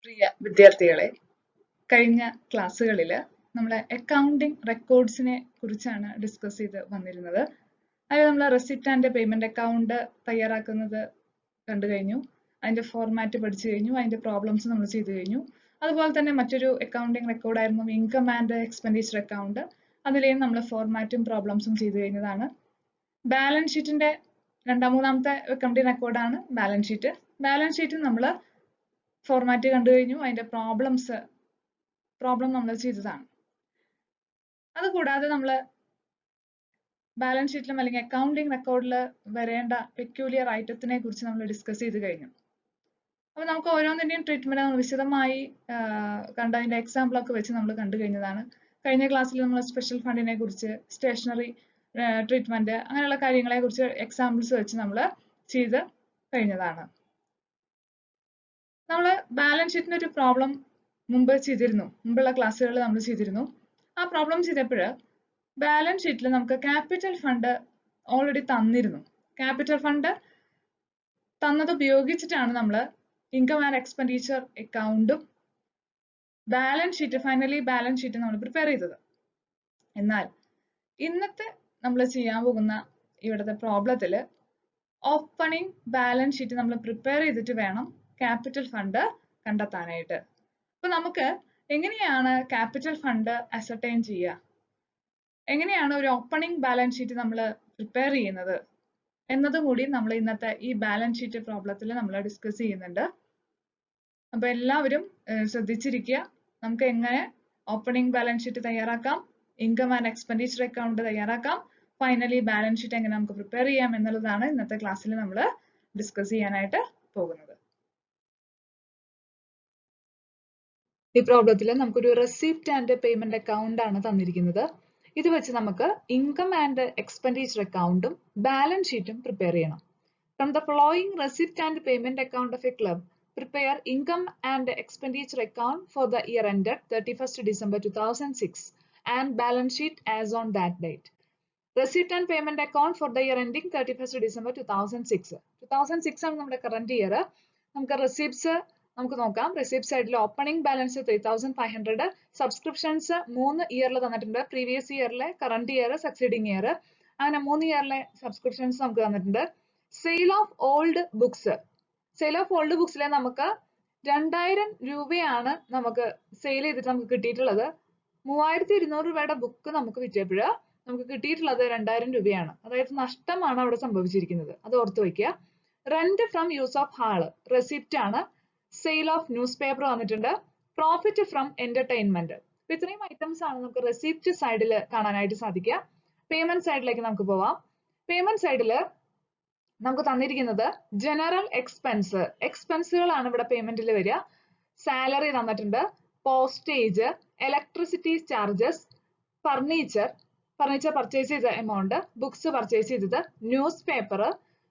പ്രിയ വിദ്യാർത്ഥികളെ, കഴിഞ്ഞ ക്ലാസ്സുകളിൽ നമ്മൾ അക്കൗണ്ടിംഗ് റെക്കോർഡ്സിനെ കുറിച്ചാണ് ഡിസ്കസ് ചെയ്ത് വന്നിരുന്നത്. അതിൽ നമ്മൾ റെസിപ്റ്റ് ആൻഡ് പേയ്മെന്റ് അക്കൗണ്ട് തയ്യാറാക്കുന്നത് കണ്ടു കഴിഞ്ഞു, അതിന്റെ ഫോർമാറ്റ് പഠിച്ചു കഴിഞ്ഞു, അതിന്റെ പ്രോബ്ലംസ് നമ്മൾ ചെയ്തു കഴിഞ്ഞു. അതുപോലെ തന്നെ മറ്റൊരു അക്കൗണ്ടിംഗ് റെക്കോർഡായിരുന്നു ഇൻകം ആൻഡ് എക്സ്പെൻഡിച്ചർ അക്കൗണ്ട്. അതിലെയും നമ്മൾ ഫോർമാറ്റും പ്രോബ്ലംസും ചെയ്തു കഴിഞ്ഞതാണ്. ബാലൻസ് ഷീറ്റിന്റെ മൂന്നാമത്തെ അക്കൗണ്ടിംഗ് റെക്കോർഡാണ് ബാലൻസ് ഷീറ്റ്. ബാലൻസ് ഷീറ്റ് നമ്മൾ ഫോർമാറ്റ് കണ്ടു കഴിഞ്ഞു, അതിന്റെ പ്രോബ്ലം നമ്മൾ ചെയ്തതാണ്. അതുകൂടാതെ നമ്മൾ ബാലൻസ് ഷീറ്റിലും അല്ലെങ്കിൽ അക്കൗണ്ടിംഗ് റെക്കോർഡിൽ വരേണ്ട പെക്യൂലിയർ ഐറ്റത്തിനെ കുറിച്ച് നമ്മൾ ഡിസ്കസ് ചെയ്ത് കഴിഞ്ഞു. അപ്പൊ നമുക്ക് ഓരോന്നിന്റെയും ട്രീറ്റ്മെന്റ് നമ്മൾ വിശദമായി കണ്ടതിന്റെ എക്സാമ്പിൾ ഒക്കെ വെച്ച് നമ്മൾ കണ്ടു കഴിഞ്ഞതാണ്. കഴിഞ്ഞ ക്ലാസ്സിൽ നമ്മൾ സ്പെഷ്യൽ ഫണ്ടിനെ കുറിച്ച്, സ്റ്റേഷനറി ട്രീറ്റ്മെന്റ്, അങ്ങനെയുള്ള കാര്യങ്ങളെ കുറിച്ച് എക്സാമ്പിൾസ് വെച്ച് നമ്മൾ ചെയ്ത് കഴിഞ്ഞതാണ്. നമ്മൾ ബാലൻസ് ഷീറ്റിന്റെ ഒരു പ്രോബ്ലം മുമ്പുള്ള ക്ലാസ്സുകളിൽ നമ്മൾ ചെയ്തിരുന്നു. ആ പ്രോബ്ലം ചെയ്തപ്പോൾ ബാലൻസ് ഷീറ്റിൽ നമുക്ക് ക്യാപിറ്റൽ ഫണ്ട് ഓൾറെഡി തന്നിരുന്നു. ക്യാപിറ്റൽ ഫണ്ട് തന്നത് ഉപയോഗിച്ചിട്ടാണ് നമ്മൾ ഇൻകം ആൻഡ് എക്സ്പെൻഡിച്ചർ അക്കൗണ്ടും ഫൈനലി ബാലൻസ് ഷീറ്റ് നമ്മൾ പ്രിപ്പയർ ചെയ്തത്. എന്നാൽ ഇന്നത്തെ നമ്മൾ ചെയ്യാൻ പോകുന്ന ഇവിടുത്തെ പ്രോബ്ലത്തിൽ ഓപ്പണിംഗ് ബാലൻസ് ഷീറ്റ് നമ്മൾ പ്രിപ്പയർ ചെയ്തിട്ട് വേണം ക്യാപിറ്റൽ ഫണ്ട് കണ്ടെത്താനായിട്ട്. അപ്പൊ നമുക്ക് എങ്ങനെയാണ് ക്യാപിറ്റൽ ഫണ്ട് അസർട്ടൈൻ ചെയ്യുക, എങ്ങനെയാണ് ഒരു ഓപ്പണിംഗ് ബാലൻസ് ഷീറ്റ് നമ്മൾ പ്രിപ്പയർ ചെയ്യുന്നത് എന്നതും കൂടി നമ്മൾ ഇന്നത്തെ ഈ ബാലൻസ് ഷീറ്റ് പ്രോബ്ലത്തിൽ നമ്മൾ ഡിസ്കസ് ചെയ്യുന്നുണ്ട്. അപ്പൊ എല്ലാവരും ശ്രദ്ധിച്ചിരിക്കുക. നമുക്ക് എങ്ങനെ ഓപ്പണിംഗ് ബാലൻസ് ഷീറ്റ് തയ്യാറാക്കാം, ഇൻകം ആൻഡ് എക്സ്പെൻഡിച്ചർ അക്കൗണ്ട് തയ്യാറാക്കാം, ഫൈനലി ബാലൻസ് ഷീറ്റ് എങ്ങനെ നമുക്ക് പ്രിപ്പയർ ചെയ്യാം എന്നുള്ളതാണ് ഇന്നത്തെ ക്ലാസ്സിൽ നമ്മൾ ഡിസ്കസ് ചെയ്യാനായിട്ട് പോകുന്നത്. ഈ പ്രോബ്ലത്തിൽ നമുക്കൊരു റെസിപ്റ്റ് ആൻഡ് പേയ്മെന്റ് അക്കൗണ്ട് ആണ് തന്നിരിക്കുന്നത്. ഇത് വെച്ച് നമുക്ക് ഇൻകം ആൻഡ് എക്സ്പെൻഡിച്ചർ അക്കൗണ്ടും ബാലൻസ് ഷീറ്റും പ്രിപ്പയർ ചെയ്യണം. From the following receipt and payment account of A club, prepare income and expenditure account for the year ended 31st December 2006 and balance sheet as on that date. Receipt and payment account for the year ending 31st December 2006. 2006 ആണ് നമ്മുടെ current year. നമുക്ക് receipts നമുക്ക് നോക്കാം. Receipt സൈഡിൽ opening balance 3500, subscriptions 3 ഇയറിൽ തന്നിട്ടുണ്ട്. Previous ഇയറിലെ, current year, succeeding year, അങ്ങനെ 3 ഇയറിലെ സബ്സ്ക്രിപ്ഷൻസ് നമുക്ക് തന്നിട്ടുണ്ട്. Sale of old books, sale of old ബുക്സിൽ നമുക്ക് 2000 രൂപയാണ് നമുക്ക് സെയിൽ ചെയ്തിട്ട് നമുക്ക് കിട്ടിയിട്ടുള്ളത്. 3200 രൂപയുടെ ബുക്ക് നമുക്ക് വിറ്റപ്പോൾ നമുക്ക് കിട്ടിയിട്ടുള്ളത് 2000 രൂപയാണ്. അതായത് നഷ്ടമാണ് അവിടെ സംഭവിച്ചിരിക്കുന്നത്, അത് ഓർത്ത് വയ്ക്കുക. Rent from use of hall receipt ആണ്. സെയിൽ ഓഫ് ന്യൂസ് പേപ്പർ വന്നിട്ടുണ്ട്. Profit from entertainment. ഇത്രയും ഐറ്റംസ് ആണ് നമുക്ക് റെസിപ്റ്റ് സൈഡിൽ കാണാനായിട്ട് സാധിക്കുക. പേയ്മെന്റ് സൈഡിലേക്ക് നമുക്ക് പോവാം. പേയ്മെന്റ് സൈഡില് നമുക്ക് തന്നിരിക്കുന്നത് ജനറൽ എക്സ്പെൻസുകളാണ് ഇവിടെ പേയ്മെന്റിൽ വരിക. സാലറി തന്നിട്ടുണ്ട്, postage, electricity charges, furniture purchase ചെയ്ത എമൗണ്ട്, ബുക്സ് പർച്ചേസ് ചെയ്തത്, news paper,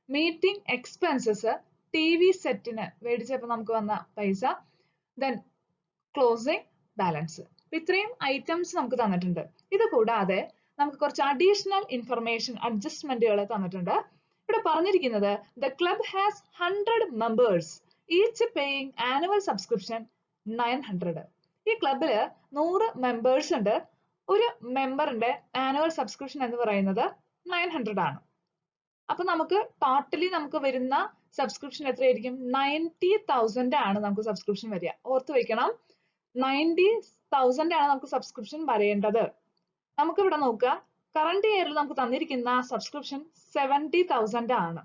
meeting expenses, TV സെറ്റിന് മേടിച്ചപ്പോൾ നമുക്ക് വന്ന പൈസ, ദെൻ ക്ലോസിംഗ് ബാലൻസ്. ഇത്രയും ഐറ്റംസ് നമുക്ക് തന്നിട്ടുണ്ട്. ഇത് കൂടാതെ നമുക്ക് കുറച്ച് അഡീഷണൽ ഇൻഫർമേഷൻ അഡ്ജസ്റ്റ്മെന്റുകൾ തന്നിട്ടുണ്ട്. ഇവിടെ പറഞ്ഞിരിക്കുന്നത് the club has 100 members, each paying annual subscription 900. ഈ ക്ലബില് 100 മെമ്പേഴ്സ് ഉണ്ട്. ഒരു മെമ്പറിന്റെ ആനുവൽ സബ്സ്ക്രിപ്ഷൻ എന്ന് പറയുന്നത് 900 ആണ്. അപ്പൊ നമുക്ക് ടോട്ടലി നമുക്ക് വരുന്ന സബ്സ്ക്രിപ്ഷൻ എത്രയായിരിക്കും? 90,000 ആണ് നമുക്ക് സബ്സ്ക്രിപ്ഷൻ വരിക. ഓർത്ത് വെക്കണം, 90,000 ആണ് നമുക്ക് സബ്സ്ക്രിപ്ഷൻ വരേണ്ടത്. നമുക്ക് ഇവിടെ നോക്കുക, കറന്റ് ഇയറിൽ നമുക്ക് തന്നിരിക്കുന്ന സബ്സ്ക്രിപ്ഷൻ 70,000 ആണ്.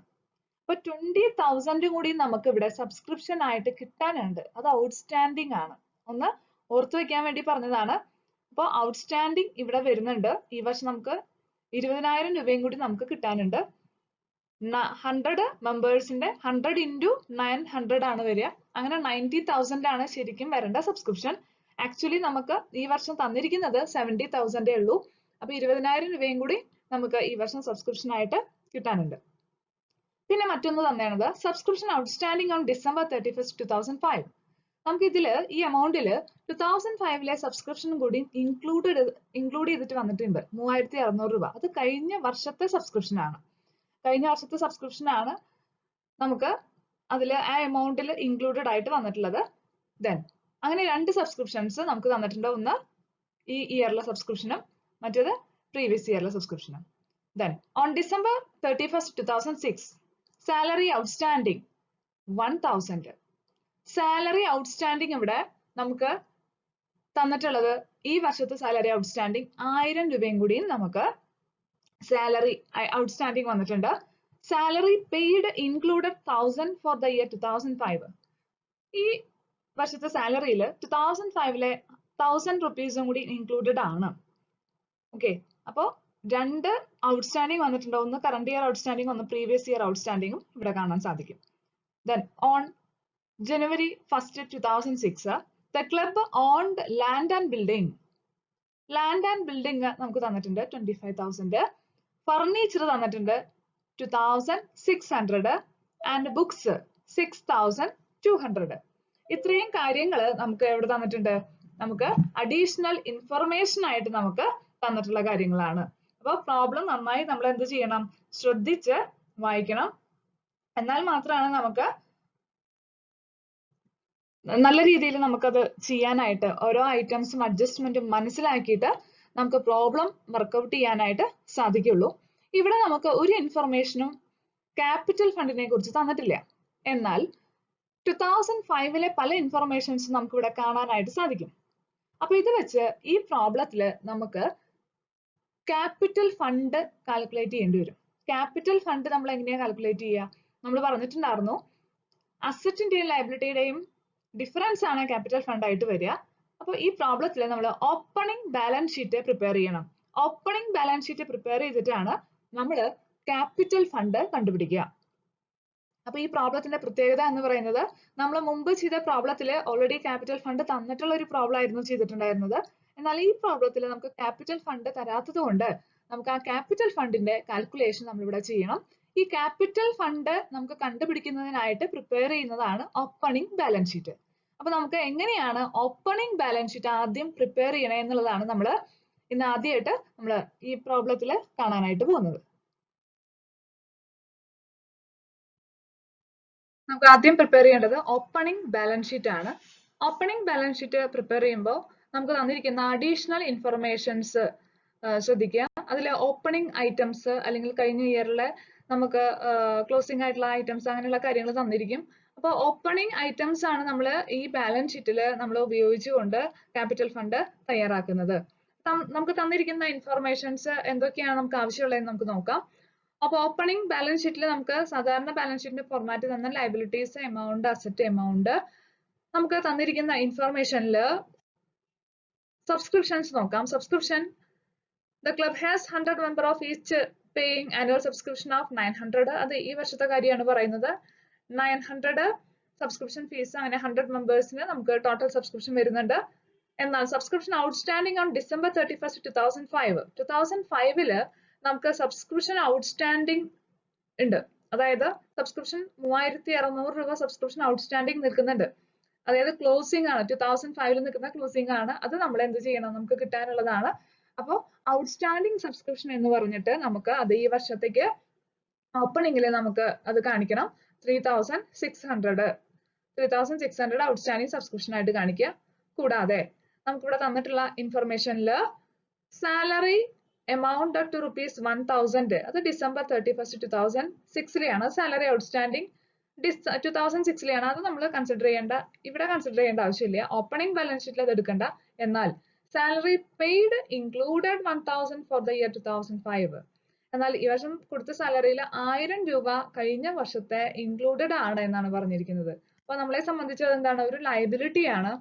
അപ്പൊ 20,000 കൂടി നമുക്ക് ഇവിടെ സബ്സ്ക്രിപ്ഷൻ ആയിട്ട് കിട്ടാനുണ്ട്. അത് ഔട്ട്സ്റ്റാൻഡിങ് ആണ്. ഒന്ന് ഓർത്തു വെക്കാൻ വേണ്ടി പറഞ്ഞതാണ്. അപ്പോൾ ഔട്ട്സ്റ്റാൻഡിങ് ഇവിടെ വരുന്നുണ്ട്. ഈ വർഷം നമുക്ക് 20,000 രൂപയും കൂടി നമുക്ക് കിട്ടാനുണ്ട്. 100 മെമ്പേഴ്സിന്റെ 100 into 900 ആണ് വരിക. അങ്ങനെ 90,000 ആണ് ശരിക്കും വരേണ്ട സബ്സ്ക്രിപ്ഷൻ. ആക്ച്വലി നമുക്ക് ഈ വർഷം തന്നിരിക്കുന്നത് 70,000 ഉള്ളൂ. അപ്പൊ 20,000 രൂപയും കൂടി നമുക്ക് ഈ വർഷം സബ്സ്ക്രിപ്ഷൻ ആയിട്ട് കിട്ടാനുണ്ട്. പിന്നെ മറ്റൊന്ന് തന്നെയാണത് subscription outstanding on December 31st 2005. നമുക്ക് ഇതില് ഈ എമൗണ്ടില് 2005ലെ സബ്സ്ക്രിപ്ഷൻ കൂടി ഇൻക്ലൂഡ് ചെയ്തിട്ട് വന്നിട്ടുണ്ട് 3600 രൂപ. അത് കഴിഞ്ഞ വർഷത്തെ സബ്സ്ക്രിപ്ഷൻ ആണ്. നമുക്ക് അതിൽ ആ എമൗണ്ടിൽ ഇൻക്ലൂഡഡ് ആയിട്ട് വന്നിട്ടുള്ളത്. ദെൻ അങ്ങനെ രണ്ട് സബ്സ്ക്രിപ്ഷൻസ് നമുക്ക് തന്നിട്ടുണ്ട്. ഒന്ന് ഈ ഇയറിലെ സബ്സ്ക്രിപ്ഷനും മറ്റേത് പ്രീവിയസ് ഇയറിലെ സബ്സ്ക്രിപ്ഷനും. Then on December 31st, 2006, salary outstanding 1000. Salary outstanding ഇവിടെ നമുക്ക് തന്നിട്ടുള്ളത് ഈ വർഷത്തെ സാലറി ഔട്ട്സ്റ്റാൻഡിങ് 1000 രൂപയും കൂടിയും നമുക്ക് സാലറി ഔട്ട്സ്റ്റാൻഡിങ് വന്നിട്ടുണ്ട്. Salary paid included 1000 four the year 2005. ഈ വർഷത്തെ സാലറിയിൽ 2005ലെ 1000 റുപ്പീസും കൂടി ഇൻക്ലൂഡഡ് ആണ്. ഓക്കെ, അപ്പോ രണ്ട് ഔട്ട്സ്റ്റാൻഡിങ് വന്നിട്ടുണ്ട്. ഒന്ന് കറണ്ട് ഇയർ ഔട്ട്സ്റ്റാൻഡിങ്, ഒന്ന് പ്രീവിയസ് ഇയർ ഔട്ട്സ്റ്റാൻഡിങ്ങും ഇവിടെ കാണാൻ സാധിക്കും. Then on January 1st, 2006, the club owned land and building. Land and building നമുക്ക് തന്നിട്ടുണ്ട് 25,000. ഫർണിച്ചർ തന്നിട്ടുണ്ട് 2,600 and books 6,200. ഇത്രയും കാര്യങ്ങൾ നമുക്ക് എവിടെ തന്നിട്ടുണ്ട്? നമുക്ക് അഡീഷണൽ ഇൻഫർമേഷൻ ആയിട്ട് നമുക്ക് തന്നിട്ടുള്ള കാര്യങ്ങളാണ്. അപ്പോൾ പ്രോബ്ലം നന്നായി നമ്മൾ എന്ത് ചെയ്യണം? ശ്രദ്ധിച്ച് വായിക്കണം. എന്നാൽ മാത്രമാണ് നമുക്ക് നല്ല രീതിയിൽ നമുക്കത് ചെയ്യാനായിട്ട് ഓരോ ഐറ്റംസും അഡ്ജസ്റ്റ്മെന്റും മനസ്സിലാക്കിയിട്ട് നമുക്ക് പ്രോബ്ലം വർക്ക്ഔട്ട് ചെയ്യാനായിട്ട് സാധിക്കുള്ളൂ. ഇവിടെ നമുക്ക് ഒരു ഇൻഫർമേഷനും ക്യാപിറ്റൽ ഫണ്ടിനെ കുറിച്ച് തന്നിട്ടില്ല. എന്നാൽ 2005ലെ പല ഇൻഫർമേഷൻസും നമുക്ക് ഇവിടെ കാണാനായിട്ട് സാധിക്കും. അപ്പൊ ഇത് വെച്ച് ഈ പ്രോബ്ലത്തിൽ നമുക്ക് ക്യാപിറ്റൽ ഫണ്ട് കാൽക്കുലേറ്റ് ചെയ്യേണ്ടി വരും. ക്യാപിറ്റൽ ഫണ്ട് നമ്മൾ എങ്ങനെയാണ് കാൽക്കുലേറ്റ് ചെയ്യുക? നമ്മൾ പറഞ്ഞിട്ടുണ്ടായിരുന്നു അസറ്റിന്റെയും ലയബിലിറ്റിയുടെയും ഡിഫറൻസ് ആണ് ക്യാപിറ്റൽ ഫണ്ട് ആയിട്ട് വരിക. അപ്പോൾ ഈ പ്രോബ്ലത്തിൽ നമ്മൾ ഓപ്പണിംഗ് ബാലൻസ് ഷീറ്റ് പ്രിപ്പയർ ചെയ്യണം. ഓപ്പണിംഗ് ബാലൻസ് ഷീറ്റ് പ്രിപ്പയർ ചെയ്തിട്ടാണ് നമ്മൾ ക്യാപിറ്റൽ ഫണ്ട് കണ്ടുപിടിക്കുക. അപ്പൊ ഈ പ്രോബ്ലത്തിന്റെ പ്രത്യേകത എന്ന് പറയുന്നത് നമ്മൾ മുമ്പ് ചെയ്ത പ്രോബ്ലത്തിൽ ഓൾറെഡി ക്യാപിറ്റൽ ഫണ്ട് തന്നിട്ടുള്ള ഒരു പ്രോബ്ലം ആയിരുന്നു ചെയ്തിട്ടുണ്ടായിരുന്നത്. എന്നാൽ ഈ പ്രോബ്ലത്തിൽ നമുക്ക് ക്യാപിറ്റൽ ഫണ്ട് തരാത്തത് കൊണ്ട് നമുക്ക് ആ ക്യാപിറ്റൽ ഫണ്ടിന്റെ കാൽക്കുലേഷൻ നമ്മൾ ഇവിടെ ചെയ്യണം. ഈ ക്യാപിറ്റൽ ഫണ്ട് നമുക്ക് കണ്ടുപിടിക്കുന്നതിനായിട്ട് പ്രിപ്പയർ ചെയ്യുന്നതാണ് ഓപ്പണിംഗ് ബാലൻസ് ഷീറ്റ്. അപ്പൊ നമുക്ക് എങ്ങനെയാണ് ഓപ്പണിംഗ് ബാലൻസ് ഷീറ്റ് ആദ്യം പ്രിപ്പയർ ചെയ്യണേ എന്നുള്ളതാണ് നമ്മൾ ഇന്ന് ആദ്യമായിട്ട് നമ്മൾ ഈ പ്രോബ്ലത്തിൽ കാണാനായിട്ട് പോകുന്നത്. നമുക്ക് ആദ്യം പ്രിപ്പയർ ചെയ്യേണ്ടത് ഓപ്പണിംഗ് ബാലൻസ് ഷീറ്റ് ആണ്. ഓപ്പണിംഗ് ബാലൻസ് ഷീറ്റ് പ്രിപ്പയർ ചെയ്യുമ്പോൾ നമുക്ക് തന്നിരിക്കുന്ന അഡീഷണൽ ഇൻഫർമേഷൻസ് ശ്രദ്ധിക്കുക. അതിൽ ഓപ്പണിംഗ് ഐറ്റംസ് അല്ലെങ്കിൽ കഴിഞ്ഞ ഇയറിലെ നമുക്ക് ക്ലോസിംഗ് ആയിട്ടുള്ള ഐറ്റംസ് അങ്ങനെയുള്ള കാര്യങ്ങൾ തന്നിരിക്കും. അപ്പോൾ ഓപ്പണിംഗ് ഐറ്റംസ് ആണ് നമ്മൾ ഈ ബാലൻസ് ഷീറ്റിൽ നമ്മൾ ഉപയോഗിച്ചുകൊണ്ട് ക്യാപിറ്റൽ ഫണ്ട് തയ്യാറാക്കുന്നത്. നമുക്ക് തന്നിരിക്കുന്ന ഇൻഫർമേഷൻസ് എന്തൊക്കെയാണ് നമുക്ക് ആവശ്യമുള്ളതെന്ന് നമുക്ക് നോക്കാം. അപ്പോൾ ഓപ്പണിംഗ് ബാലൻസ് ഷീറ്റിൽ നമുക്ക് സാധാരണ ബാലൻസ് ഷീറ്റിന്റെ ഫോർമാറ്റ് തന്ന ലയബിലിറ്റീസ്, എമൗണ്ട്, അസറ്റ്, എമൗണ്ട്, നമുക്ക് തന്നിരിക്കുന്ന ഇൻഫർമേഷനിൽ സബ്സ്ക്രിപ്ഷൻസ് നോക്കാം. Subscription, the club has 100 member of each paying annual subscription of 900. അത് ഈ വർഷത്തെ കാര്യമാണ് പറയുന്നത്. 900 സബ്സ്ക്രിപ്ഷൻ ഫീസ്, അങ്ങനെ 100 മെമ്പേഴ്സിന് നമുക്ക് ടോട്ടൽ സബ്സ്ക്രിപ്ഷൻ വരുന്നുണ്ട്. എന്നാൽ subscription outstanding on December 31st, 2005. 2005 നമുക്ക് സബ്സ്ക്രിപ്ഷൻ ഔട്ട്സ്റ്റാൻഡിംഗ് ഉണ്ട്. അതായത് സബ്സ്ക്രിപ്ഷൻ 3600 രൂപ സബ്സ്ക്രിപ്ഷൻ ഔട്ട്സ്റ്റാൻഡിംഗ് നിൽക്കുന്നുണ്ട്. അതായത് ക്ലോസിംഗ് ആണ്, 2005 നിൽക്കുന്ന ക്ലോസിംഗ് ആണ്. അത് നമ്മൾ എന്ത് ചെയ്യണം? നമുക്ക് കിട്ടാനുള്ളതാണ്. അപ്പോൾ ഔട്ട്സ്റ്റാൻഡിംഗ് സബ്സ്ക്രിപ്ഷൻ എന്ന് പറഞ്ഞിട്ട് നമുക്ക് അത് ഈ വർഷത്തേക്ക് ഓപ്പണിംഗിൽ നമുക്ക് അത് കാണിക്കണം. 3600 ഔട്ട്സ്റ്റാൻഡിംഗ് സബ്സ്ക്രിപ്ഷൻ ആയിട്ട് കാണിക്കുക. കൂടാതെ നമുക്കിവിടെ തന്നിട്ടുള്ള ഇൻഫർമേഷനിൽ സാലറി എമൗണ്ട് ടു ₹1000, അത് December 31st, 2006 സാലറി ഔട്ട്സ്റ്റാൻഡിംഗ് 2006 അത് നമ്മൾ കൺസിഡർ ചെയ്യേണ്ട ആവശ്യമില്ല. ഓപ്പണിംഗ് ബാലൻസ് ഷീറ്റിൽ അത് എടുക്കണ്ട. എന്നാൽ salary paid included 1000 four the year 2005. എന്നാൽ ഈ വർഷം കൊടുത്ത സാലറിയിൽ 1000 രൂപ കഴിഞ്ഞ വർഷത്തെ ഇൻക്ലൂഡഡ് ആണ് എന്നാണ് പറഞ്ഞിരിക്കുന്നത്. അപ്പൊ നമ്മളെ സംബന്ധിച്ച് എന്താണ്? ഒരു ലയബിലിറ്റി ആണ്.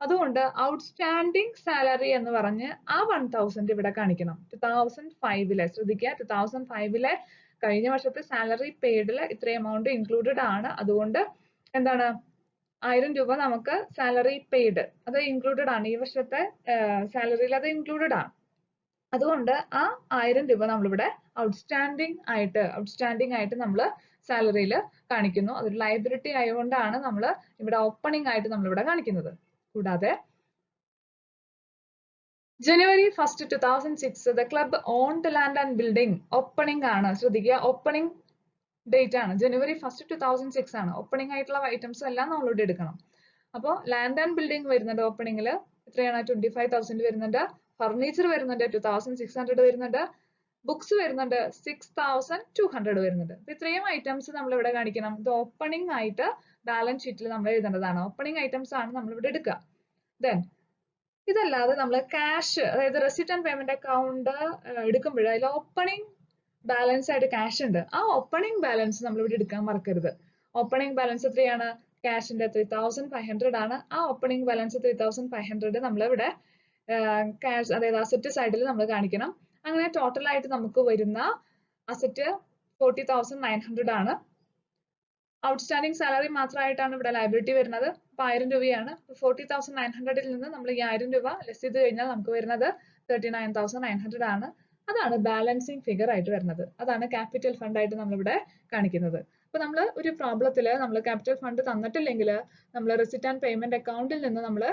അതുകൊണ്ട് ഔട്ട്സ്റ്റാൻഡിംഗ് സാലറി എന്ന് പറഞ്ഞ് ആ 1000 ഇവിടെ കാണിക്കണം. 2005 ശ്രദ്ധിക്കുക, 2005 കഴിഞ്ഞ വർഷത്തെ സാലറി പെയ്ഡിൽ ഇത്ര എമൗണ്ട് ഇൻക്ലൂഡഡ് ആണ്. അതുകൊണ്ട് എന്താണ്? 1000 രൂപ നമുക്ക് സാലറി പെയ്ഡ് അത് ഇൻക്ലൂഡഡ് ആണ്. ഈ വർഷത്തെ സാലറിയിൽ അത് ഇൻക്ലൂഡഡ് ആണ്. അതുകൊണ്ട് ആ 1000 രൂപ നമ്മളിവിടെ ഔട്ട്സ്റ്റാൻഡിംഗ് ആയിട്ട് നമ്മൾ സാലറിയിൽ കാണിക്കുന്നു. അതൊരു ലയബിലിറ്റി ആയതുകൊണ്ടാണ് നമ്മൾ ഇവിടെ ഓപ്പണിംഗ് ആയിട്ട് നമ്മളിവിടെ കാണിക്കുന്നത്. കൂടാതെ January 1st, 2006 the club owned land and building. Opening ആണ്, ശ്രദ്ധിക്കുക, ഓപ്പണിംഗ് ഡേറ്റ് ആണ്. January 1st, 2006 ആണ്. ഓപ്പണിംഗ് ആയിട്ടുള്ള ഐറ്റംസ് എല്ലാം നമ്മളിവിടെ എടുക്കണം. അപ്പോൾ ലാൻഡ് ആൻഡ് ബിൽഡിംഗ് വരുന്നുണ്ട് ഓപ്പണിംഗിൽ എത്രയാണ് 25,000 വരുന്നുണ്ട്. ഫർണിച്ചർ വരുന്നുണ്ട് 2,600 വരുന്നുണ്ട്. ബുക്സ് വരുന്നുണ്ട് 6,200 വരുന്നുണ്ട്. ഇത്രയും ഐറ്റംസ് നമ്മൾ ഇവിടെ കാണിക്കണം. ഇത് ഓപ്പണിംഗ് ആയിട്ട് ബാലൻസ് ഷീറ്റിൽ നമ്മൾ എഴുതേണ്ടതാണ്. ഓപ്പണിംഗ് ഐറ്റംസ് ആണ് നമ്മൾ ഇവിടെ എടുക്കുക. ദെൻ ഇതല്ലാതെ നമ്മൾ ക്യാഷ്, അതായത് റെസിപ്റ്റ് ആൻഡ് പേയ്മെന്റ് അക്കൗണ്ട് എടുക്കുമ്പോൾ അതിൽ ഓപ്പണിംഗ് ബാലൻസ് ആയിട്ട് ക്യാഷ് ഉണ്ട്. ആ ഓപ്പണിംഗ് ബാലൻസ് നമ്മൾ ഇവിടെ എടുക്കാൻ മറക്കരുത്. ഓപ്പണിംഗ് ബാലൻസ് എത്രയാണ്? ക്യാഷിന്റെ 3,500 ആണ്. ആ ഓപ്പണിംഗ് ബാലൻസ് 3,500 നമ്മൾ ഇവിടെ ക്യാഷ്, അതായത് അസറ്റ് സൈഡിൽ നമ്മൾ കാണിക്കണം. അങ്ങനെ ടോട്ടൽ ആയിട്ട് നമുക്ക് വരുന്ന അസറ്റ് 40,900 ആണ്. ഔട്ട്സ്റ്റാൻഡിംഗ് സാലറി മാത്രമായിട്ടാണ് ഇവിടെ ലയബിലിറ്റി വരുന്നത്. അപ്പൊ 1000 രൂപയാണ്. 40,900 നിന്ന് നമ്മൾ ഈ 1000 രൂപ ലെസ് ചെയ്ത് കഴിഞ്ഞാൽ നമുക്ക് വരുന്നത് 39,900 ആണ്. അതാണ് ബാലൻസിങ് ഫിഗർ ആയിട്ട് വരുന്നത്. അതാണ് ക്യാപിറ്റൽ ഫണ്ട് ആയിട്ട് നമ്മൾ ഇവിടെ കാണിക്കുന്നത്. അപ്പൊ നമ്മൾ ഒരു പ്രോബ്ലത്തില് നമ്മൾ ക്യാപിറ്റൽ ഫണ്ട് തന്നിട്ടില്ലെങ്കിൽ നമ്മൾ റെസിപ്റ്റ് ആൻഡ് പേയ്മെന്റ് അക്കൗണ്ടിൽ നിന്ന് നമ്മൾ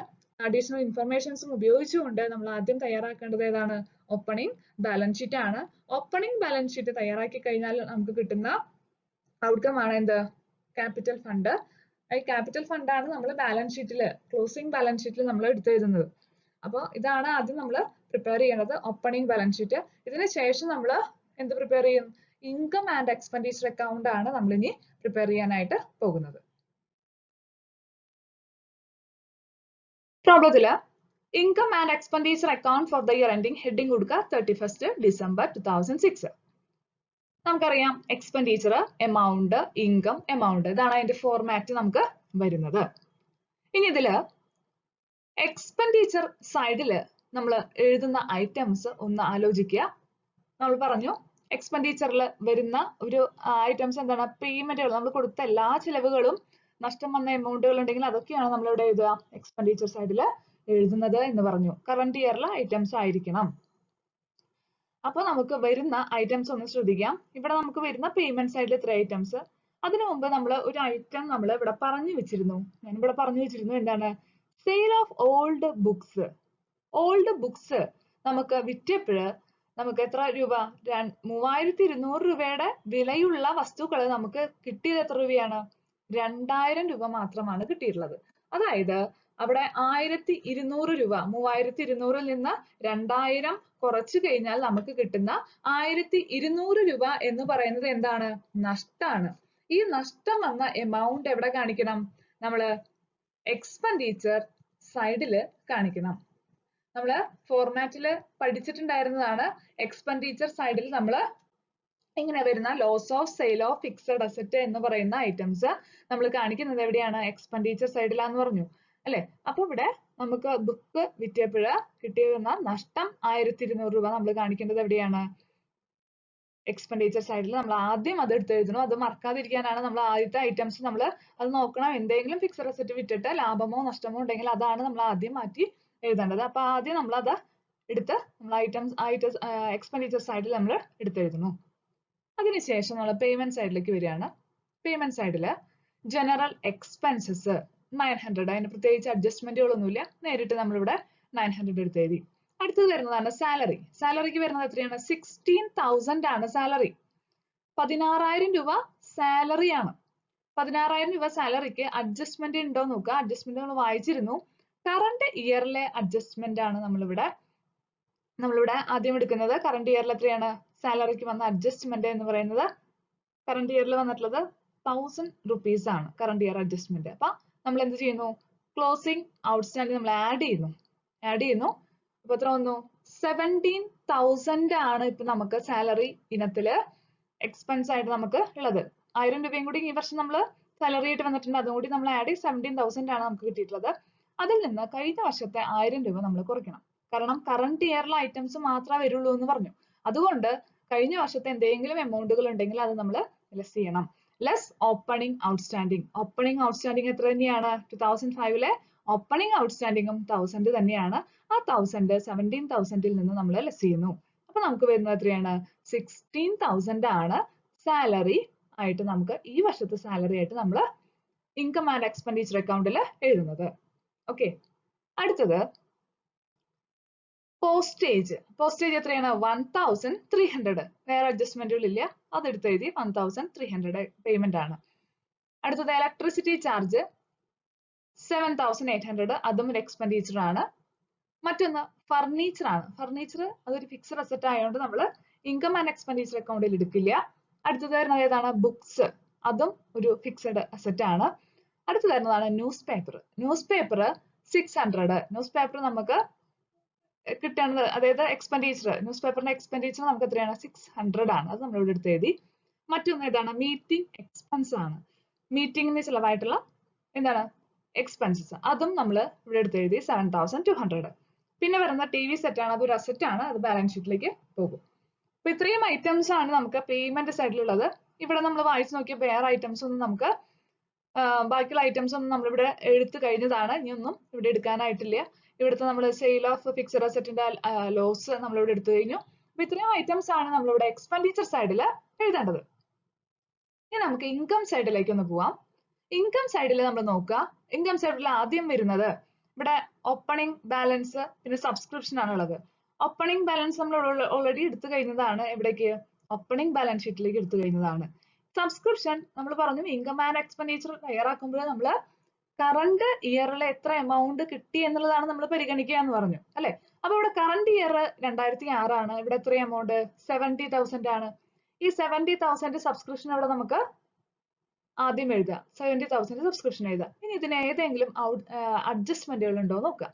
അഡീഷണൽ ഇൻഫർമേഷൻസും ഉപയോഗിച്ചുകൊണ്ട് നമ്മൾ ആദ്യം തയ്യാറാക്കേണ്ടത് ഏതാണ്? ഓപ്പണിംഗ് ബാലൻസ് ഷീറ്റ് ആണ്. ഓപ്പണിംഗ് ബാലൻസ് ഷീറ്റ് തയ്യാറാക്കി കഴിഞ്ഞാൽ നമുക്ക് കിട്ടുന്ന ഔട്ട്കം ആണ് എന്ത്? Capital fund. ഈ ക്യാപിറ്റൽ ഫണ്ട് ആണ് നമ്മൾ ബാലൻസ് ഷീറ്റിൽ, ക്ലോസിംഗ് ബാലൻസ് ഷീറ്റിൽ നമ്മൾ എടുത്തെഴുതുന്നത്. അപ്പോൾ ഇതാണ് ആദ്യം നമ്മൾ പ്രിപ്പയർ ചെയ്യുന്നത്, ഓപ്പണിംഗ് ബാലൻസ് ഷീറ്റ്. ഇതിന് ശേഷം നമ്മൾ എന്ത് പ്രിപ്പയർ ചെയ്യും? ഇൻകം ആൻഡ് എക്സ്പെൻഡിച്ചർ അക്കൗണ്ട് ആണ് നമ്മൾ ഇനി പ്രിപ്പയർ ചെയ്യാനായിട്ട് പോകുന്നത്. പ്രോബ്ലത്തില് income and expenditure account for the year ending heading കൊടുക്കുക 31st December 2006. നമുക്കറിയാം എക്സ്പെൻഡിച്ചർ, എമൗണ്ട്, ഇൻകം, എമൗണ്ട്, ഇതാണ് അതിന്റെ ഫോർമാറ്റ് നമുക്ക് വരുന്നത്. ഇനി ഇതില് എക്സ്പെൻഡിച്ചർ സൈഡില് നമ്മൾ എഴുതുന്ന ഐറ്റംസ് ഒന്ന് ആലോചിക്കുക. നമ്മൾ പറഞ്ഞു എക്സ്പെൻഡിച്ചറിൽ വരുന്ന ഒരു ഐറ്റംസ് എന്താണ്? പേയ്മെന്റുകൾ, നമ്മൾ കൊടുത്ത എല്ലാ ചിലവുകളും നഷ്ടം വന്ന എമൗണ്ടുകൾ ഉണ്ടെങ്കിൽ അതൊക്കെയാണ് നമ്മൾ ഇവിടെ എഴുതുക, എക്സ്പെൻഡിച്ചർ സൈഡിൽ എഴുതുന്നത് എന്ന് പറഞ്ഞു. കറന്റ് ഇയറിലെ ഐറ്റംസ് ആയിരിക്കണം. അപ്പൊ നമുക്ക് വരുന്ന ഐറ്റംസ് ഒന്ന് ശ്രദ്ധിക്കാം. ഇവിടെ നമുക്ക് വരുന്ന പേയ്മെന്റ് സൈഡിൽ ഇത്ര ഐറ്റംസ്. അതിനു മുമ്പ് നമ്മൾ ഒരു ഐറ്റം നമ്മൾ ഇവിടെ പറഞ്ഞു വെച്ചിരുന്നു. ഞാനിവിടെ പറഞ്ഞു വെച്ചിരുന്നു എന്താണ്? Sale of old books. Old books നമുക്ക് വിറ്റപ്പോൾ നമുക്ക് എത്ര രൂപ? 3,200 രൂപയുടെ വിലയുള്ള വസ്തുക്കൾ നമുക്ക് കിട്ടിയത് എത്ര രൂപയാണ്? 2,000 രൂപ മാത്രമാണ് കിട്ടിയിട്ടുള്ളത്. അതായത് അവിടെ 1,200 രൂപ, 3,200 നിന്ന് 2,000 കുറച്ചു കഴിഞ്ഞാൽ നമുക്ക് കിട്ടുന്ന 1,200 രൂപ എന്ന് പറയുന്നത് എന്താണ്? നഷ്ടമാണ്. ഈ നഷ്ടം വന്ന എമൗണ്ട് എവിടെ കാണിക്കണം? നമ്മള് എക്സ്പെൻഡിച്ചർ സൈഡില് കാണിക്കണം. നമ്മള് ഫോർമാറ്റില് പഠിച്ചിട്ടുണ്ടായിരുന്നതാണ്. എക്സ്പെൻഡിച്ചർ സൈഡിൽ നമ്മൾ ഇങ്ങനെ വരുന്ന loss of sale of fixed asset എന്ന് പറയുന്ന ഐറ്റംസ് നമ്മൾ കാണിക്കുന്നത് എവിടെയാണ്? എക്സ്പെൻഡിച്ചർ സൈഡിലാന്ന് പറഞ്ഞു അല്ലെ? അപ്പൊ ഇവിടെ നമുക്ക് ബുക്ക് വിറ്റപ്പോൾ കിട്ടിയിരുന്ന നഷ്ടം 1,200 രൂപ നമ്മൾ കാണിക്കേണ്ടത് എവിടെയാണ്? എക്സ്പെൻഡിച്ചർ സൈഡിൽ നമ്മൾ ആദ്യം അത് എടുത്ത് എഴുതണം. അത് മറക്കാതിരിക്കാനാണ് നമ്മൾ ആദ്യത്തെ ഐറ്റംസ് നമ്മൾ അത് നോക്കണം. എന്തെങ്കിലും ഫിക്സഡ് അസറ്റ് വിറ്റിട്ട് ലാഭമോ നഷ്ടമോ ഉണ്ടെങ്കിൽ അതാണ് നമ്മൾ ആദ്യം മാറ്റി എഴുതേണ്ടത്. അപ്പൊ ആദ്യം നമ്മൾ അത് എടുത്ത് നമ്മൾ എക്സ്പെൻഡിച്ചർ സൈഡിൽ നമ്മൾ എടുത്തെഴുതുന്നു. അതിനുശേഷം നമ്മൾ പേയ്മെന്റ് സൈഡിലേക്ക് വരികയാണ്. പേയ്മെന്റ് സൈഡില് ജനറൽ എക്സ്പെൻസസ് 900, അതിന് പ്രത്യേകിച്ച് അഡ്ജസ്റ്റ്മെന്റുകളൊന്നുമില്ല, നേരിട്ട് നമ്മളിവിടെ 900 എടുത്ത് എഴുതി. അടുത്തത് വരുന്നതാണ് സാലറി. സാലറിക്ക് വരുന്നത് എത്രയാണ്? 16,000 ആണ് സാലറി. 16,000 രൂപ സാലറി ആണ്. 16,000 രൂപ സാലറിക്ക് അഡ്ജസ്റ്റ്മെന്റ് ഉണ്ടോ നോക്കുക. അഡ്ജസ്റ്റ്മെന്റ് നമ്മൾ വായിച്ചിരുന്നു. കറണ്ട് ഇയറിലെ അഡ്ജസ്റ്റ്മെന്റ് ആണ് നമ്മളിവിടെ ആദ്യം എടുക്കുന്നത്. കറണ്ട് ഇയറിൽ എത്രയാണ് സാലറിക്ക് വന്ന അഡ്ജസ്റ്റ്മെന്റ് എന്ന് പറയുന്നത്? കറണ്ട് ഇയറിൽ വന്നിട്ടുള്ളത് 1,000 rupees ആണ് കറണ്ട് ഇയർ അഡ്ജസ്റ്റ്മെന്റ്. അപ്പൊ നമ്മൾ എന്ത് ചെയ്യുന്നു? ക്ലോസിംഗ് ഔട്ട്സ്റ്റാൻഡിംഗ് നമ്മൾ ആഡ് ചെയ്യുന്നു. അപ്പൊ എത്ര വന്നു? 17,000 ആണ് ഇപ്പൊ നമുക്ക് സാലറി ഇനത്തില് എക്സ്പെൻസ് ആയിട്ട് നമുക്ക് ഉള്ളത്. 1,000 രൂപയും കൂടി ഈ വർഷം നമ്മൾ സാലറി ആയിട്ട് വന്നിട്ടുണ്ട്. അതും കൂടി നമ്മൾ ആഡ് 17,000 ആണ് നമുക്ക് കിട്ടിയിട്ടുള്ളത്. അതിൽ നിന്ന് കഴിഞ്ഞ വർഷത്തെ 1,000 രൂപ നമ്മൾ കുറയ്ക്കണം. കാരണം കറണ്ട് ഇയറിലെ ഐറ്റംസ് മാത്രമേ വരുള്ളൂ എന്ന് പറഞ്ഞു. അതുകൊണ്ട് കഴിഞ്ഞ വർഷത്തെ എന്തെങ്കിലും എമൗണ്ടുകൾ ഉണ്ടെങ്കിൽ അത് നമ്മൾ ലെസ് ചെയ്യണം. Less opening outstanding. Opening outstanding എത്ര തന്നെയാണ്? 2005 ഓപ്പണിംഗ് ഔട്ട്സ്റ്റാൻഡിംഗും 1000 തന്നെയാണ്. ആ 1000 17,000 നിന്ന് നമ്മൾ ലെസ് ചെയ്യുന്നു. അപ്പൊ നമുക്ക് വരുന്നത് എത്രയാണ്? 16,000 ആണ് സാലറി ആയിട്ട് നമുക്ക് ഈ വർഷത്തെ സാലറി ആയിട്ട് നമ്മൾ ഇൻകം ആൻഡ് എക്സ്പെൻഡിച്ചർ അക്കൗണ്ടിൽ എഴുതുന്നത്. ഓക്കെ, അടുത്തത് പോസ്റ്റേജ്. പോസ്റ്റേജ് എത്രയാണ്? 1,300. വേറെ അഡ്ജസ്റ്റ്മെന്റുകൾ ഇല്ല, അതെടുത്ത് എഴുതി 1,300 പേയ്മെന്റ് ആണ്. അടുത്തത് ഇലക്ട്രിസിറ്റി ചാർജ് 7,800 അതും ഒരു എക്സ്പെൻഡിച്ചർ ആണ്. മറ്റൊന്ന് ഫർണിച്ചർ ആണ്. ഫർണിച്ചർ അതൊരു ഫിക്സഡ് അസറ്റ് ആയതുകൊണ്ട് നമ്മൾ ഇൻകം ആൻഡ് എക്സ്പെൻഡിച്ചർ അക്കൗണ്ടിൽ എടുക്കില്ല. അടുത്തത് വരുന്നത് ഏതാണ്? ബുക്സ്. അതും ഒരു ഫിക്സഡ് അസറ്റ് ആണ്. അടുത്ത് വരുന്നതാണ് news paper. News paper 600. News paper നമുക്ക് കിട്ടേണ്ടത്, അതായത് എക്സ്പെൻഡിച്ചർ, ന്യൂസ് പേപ്പറിന്റെ എക്സ്പെൻഡിച്ചർ നമുക്ക് എത്രയാണ്? 600 ആണ്. അത് നമ്മൾ ഇവിടെ എടുത്ത് എഴുതി. മറ്റൊന്ന് ഏതാണ്? മീറ്റിംഗ് എക്സ്പെൻസ് ആണ്. മീറ്റിംഗിന് ചിലവായിട്ടുള്ള എന്താണ് എക്സ്പെൻസസ്, അതും നമ്മൾ ഇവിടെ എടുത്ത് എഴുതി 7,200. പിന്നെ വരുന്ന ടി വി സെറ്റ് ആണ്. അതൊരു അസറ്റ് ആണ്. അത് ബാലൻസ് ഷീറ്റിലേക്ക് പോകും. അപ്പൊ ഇത്രയും ഐറ്റംസ് ആണ് നമുക്ക് പേയ്മെന്റ് സൈഡിലുള്ളത്. ഇവിടെ നമ്മൾ വായിച്ചു നോക്കിയ വേറെ ഐറ്റംസ് ഒന്നും നമുക്ക് ബാക്കിയുള്ള ഐറ്റംസ് ഒന്നും നമ്മളിവിടെ എടുത്തു കഴിഞ്ഞതാണ്. ഇനിയൊന്നും ഇവിടെ എടുക്കാനായിട്ടില്ല. ഇവിടുത്തെ നമ്മൾ സെയിൽ ഓഫ് ഫിക്സഡ് അസറ്റിന്റെ ലോസ് നമ്മളിവിടെ എടുത്തു കഴിഞ്ഞു. അപ്പൊ ഇത്രയും ഐറ്റംസ് ആണ് നമ്മളിവിടെ എക്സ്പെൻഡിച്ചർ സൈഡിൽ എഴുതേണ്ടത്. ഇനി നമുക്ക് ഇൻകം സൈഡിലേക്ക് ഒന്ന് പോവാം. ഇൻകം സൈഡിൽ നമ്മൾ നോക്കുക. ഇൻകം സൈഡിൽ ആദ്യം വരുന്നത് ഇവിടെ ഓപ്പണിംഗ് ബാലൻസ് പിന്നെ സബ്സ്ക്രിപ്ഷൻ ആണുള്ളത്. ഓപ്പണിംഗ് ബാലൻസ് നമ്മൾ ഓൾറെഡി എടുത്തു കഴിഞ്ഞതാണ്. എവിടേക്ക്? ഓപ്പണിംഗ് ബാലൻസ് ഷീറ്റിലേക്ക് എടുത്തു കഴിഞ്ഞതാണ്. സബ്സ്ക്രിപ്ഷൻ നമ്മൾ പറഞ്ഞു ഇൻകം ആൻഡ് എക്സ്പെൻഡിച്ചർ തയ്യാറാക്കുമ്പോൾ നമ്മൾ കറണ്ട് ഇയറിൽ എത്ര എമൗണ്ട് കിട്ടി എന്നുള്ളതാണ് നമ്മൾ പരിഗണിക്കുക എന്ന് പറഞ്ഞു അല്ലെ. അപ്പൊ ഇവിടെ കറണ്ട് ഇയർ 2006 ആണ്. ഇവിടെ എത്ര എമൗണ്ട്? 70,000 ആണ്. ഈ 70,000 സബ്സ്ക്രിപ്ഷൻ അവിടെ നമുക്ക് ആദ്യം എഴുതുക. 70,000 സബ്സ്ക്രിപ്ഷൻ എഴുതുക. ഇനി ഇതിന് ഏതെങ്കിലും അഡ്ജസ്റ്റ്മെന്റുകൾ ഉണ്ടോ നോക്കുക.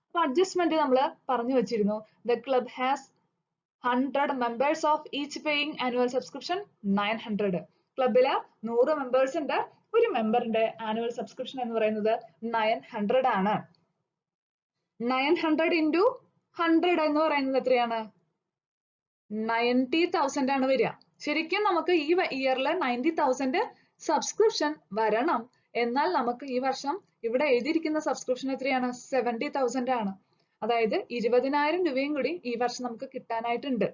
അപ്പൊ അഡ്ജസ്റ്റ്മെന്റ് നമ്മൾ പറഞ്ഞു വെച്ചിരുന്നു. The club has 100 members of each paying annual subscription 900. ക്ലബില് 100 members ഉണ്ട്. ഒരു മെമ്പറിന്റെ ആനുവൽ സബ്സ്ക്രിപ്ഷൻ എന്ന് പറയുന്നത് 900 ആണ്. 900 into 100 എന്ന് പറയുന്നത് എത്രയാണ്? 90,000 ആണ് വരിക. ശരിക്കും നമുക്ക് ഈ ഇയറിൽ 90,000 സബ്സ്ക്രിപ്ഷൻ വരണം. എന്നാൽ നമുക്ക് ഈ വർഷം ഇവിടെ എഴുതിയിരിക്കുന്ന സബ്സ്ക്രിപ്ഷൻ എത്രയാണ്? 70,000 ആണ്. അതായത് 20,000 രൂപയും കൂടി ഈ വർഷം നമുക്ക് കിട്ടാനായിട്ടുണ്ട്.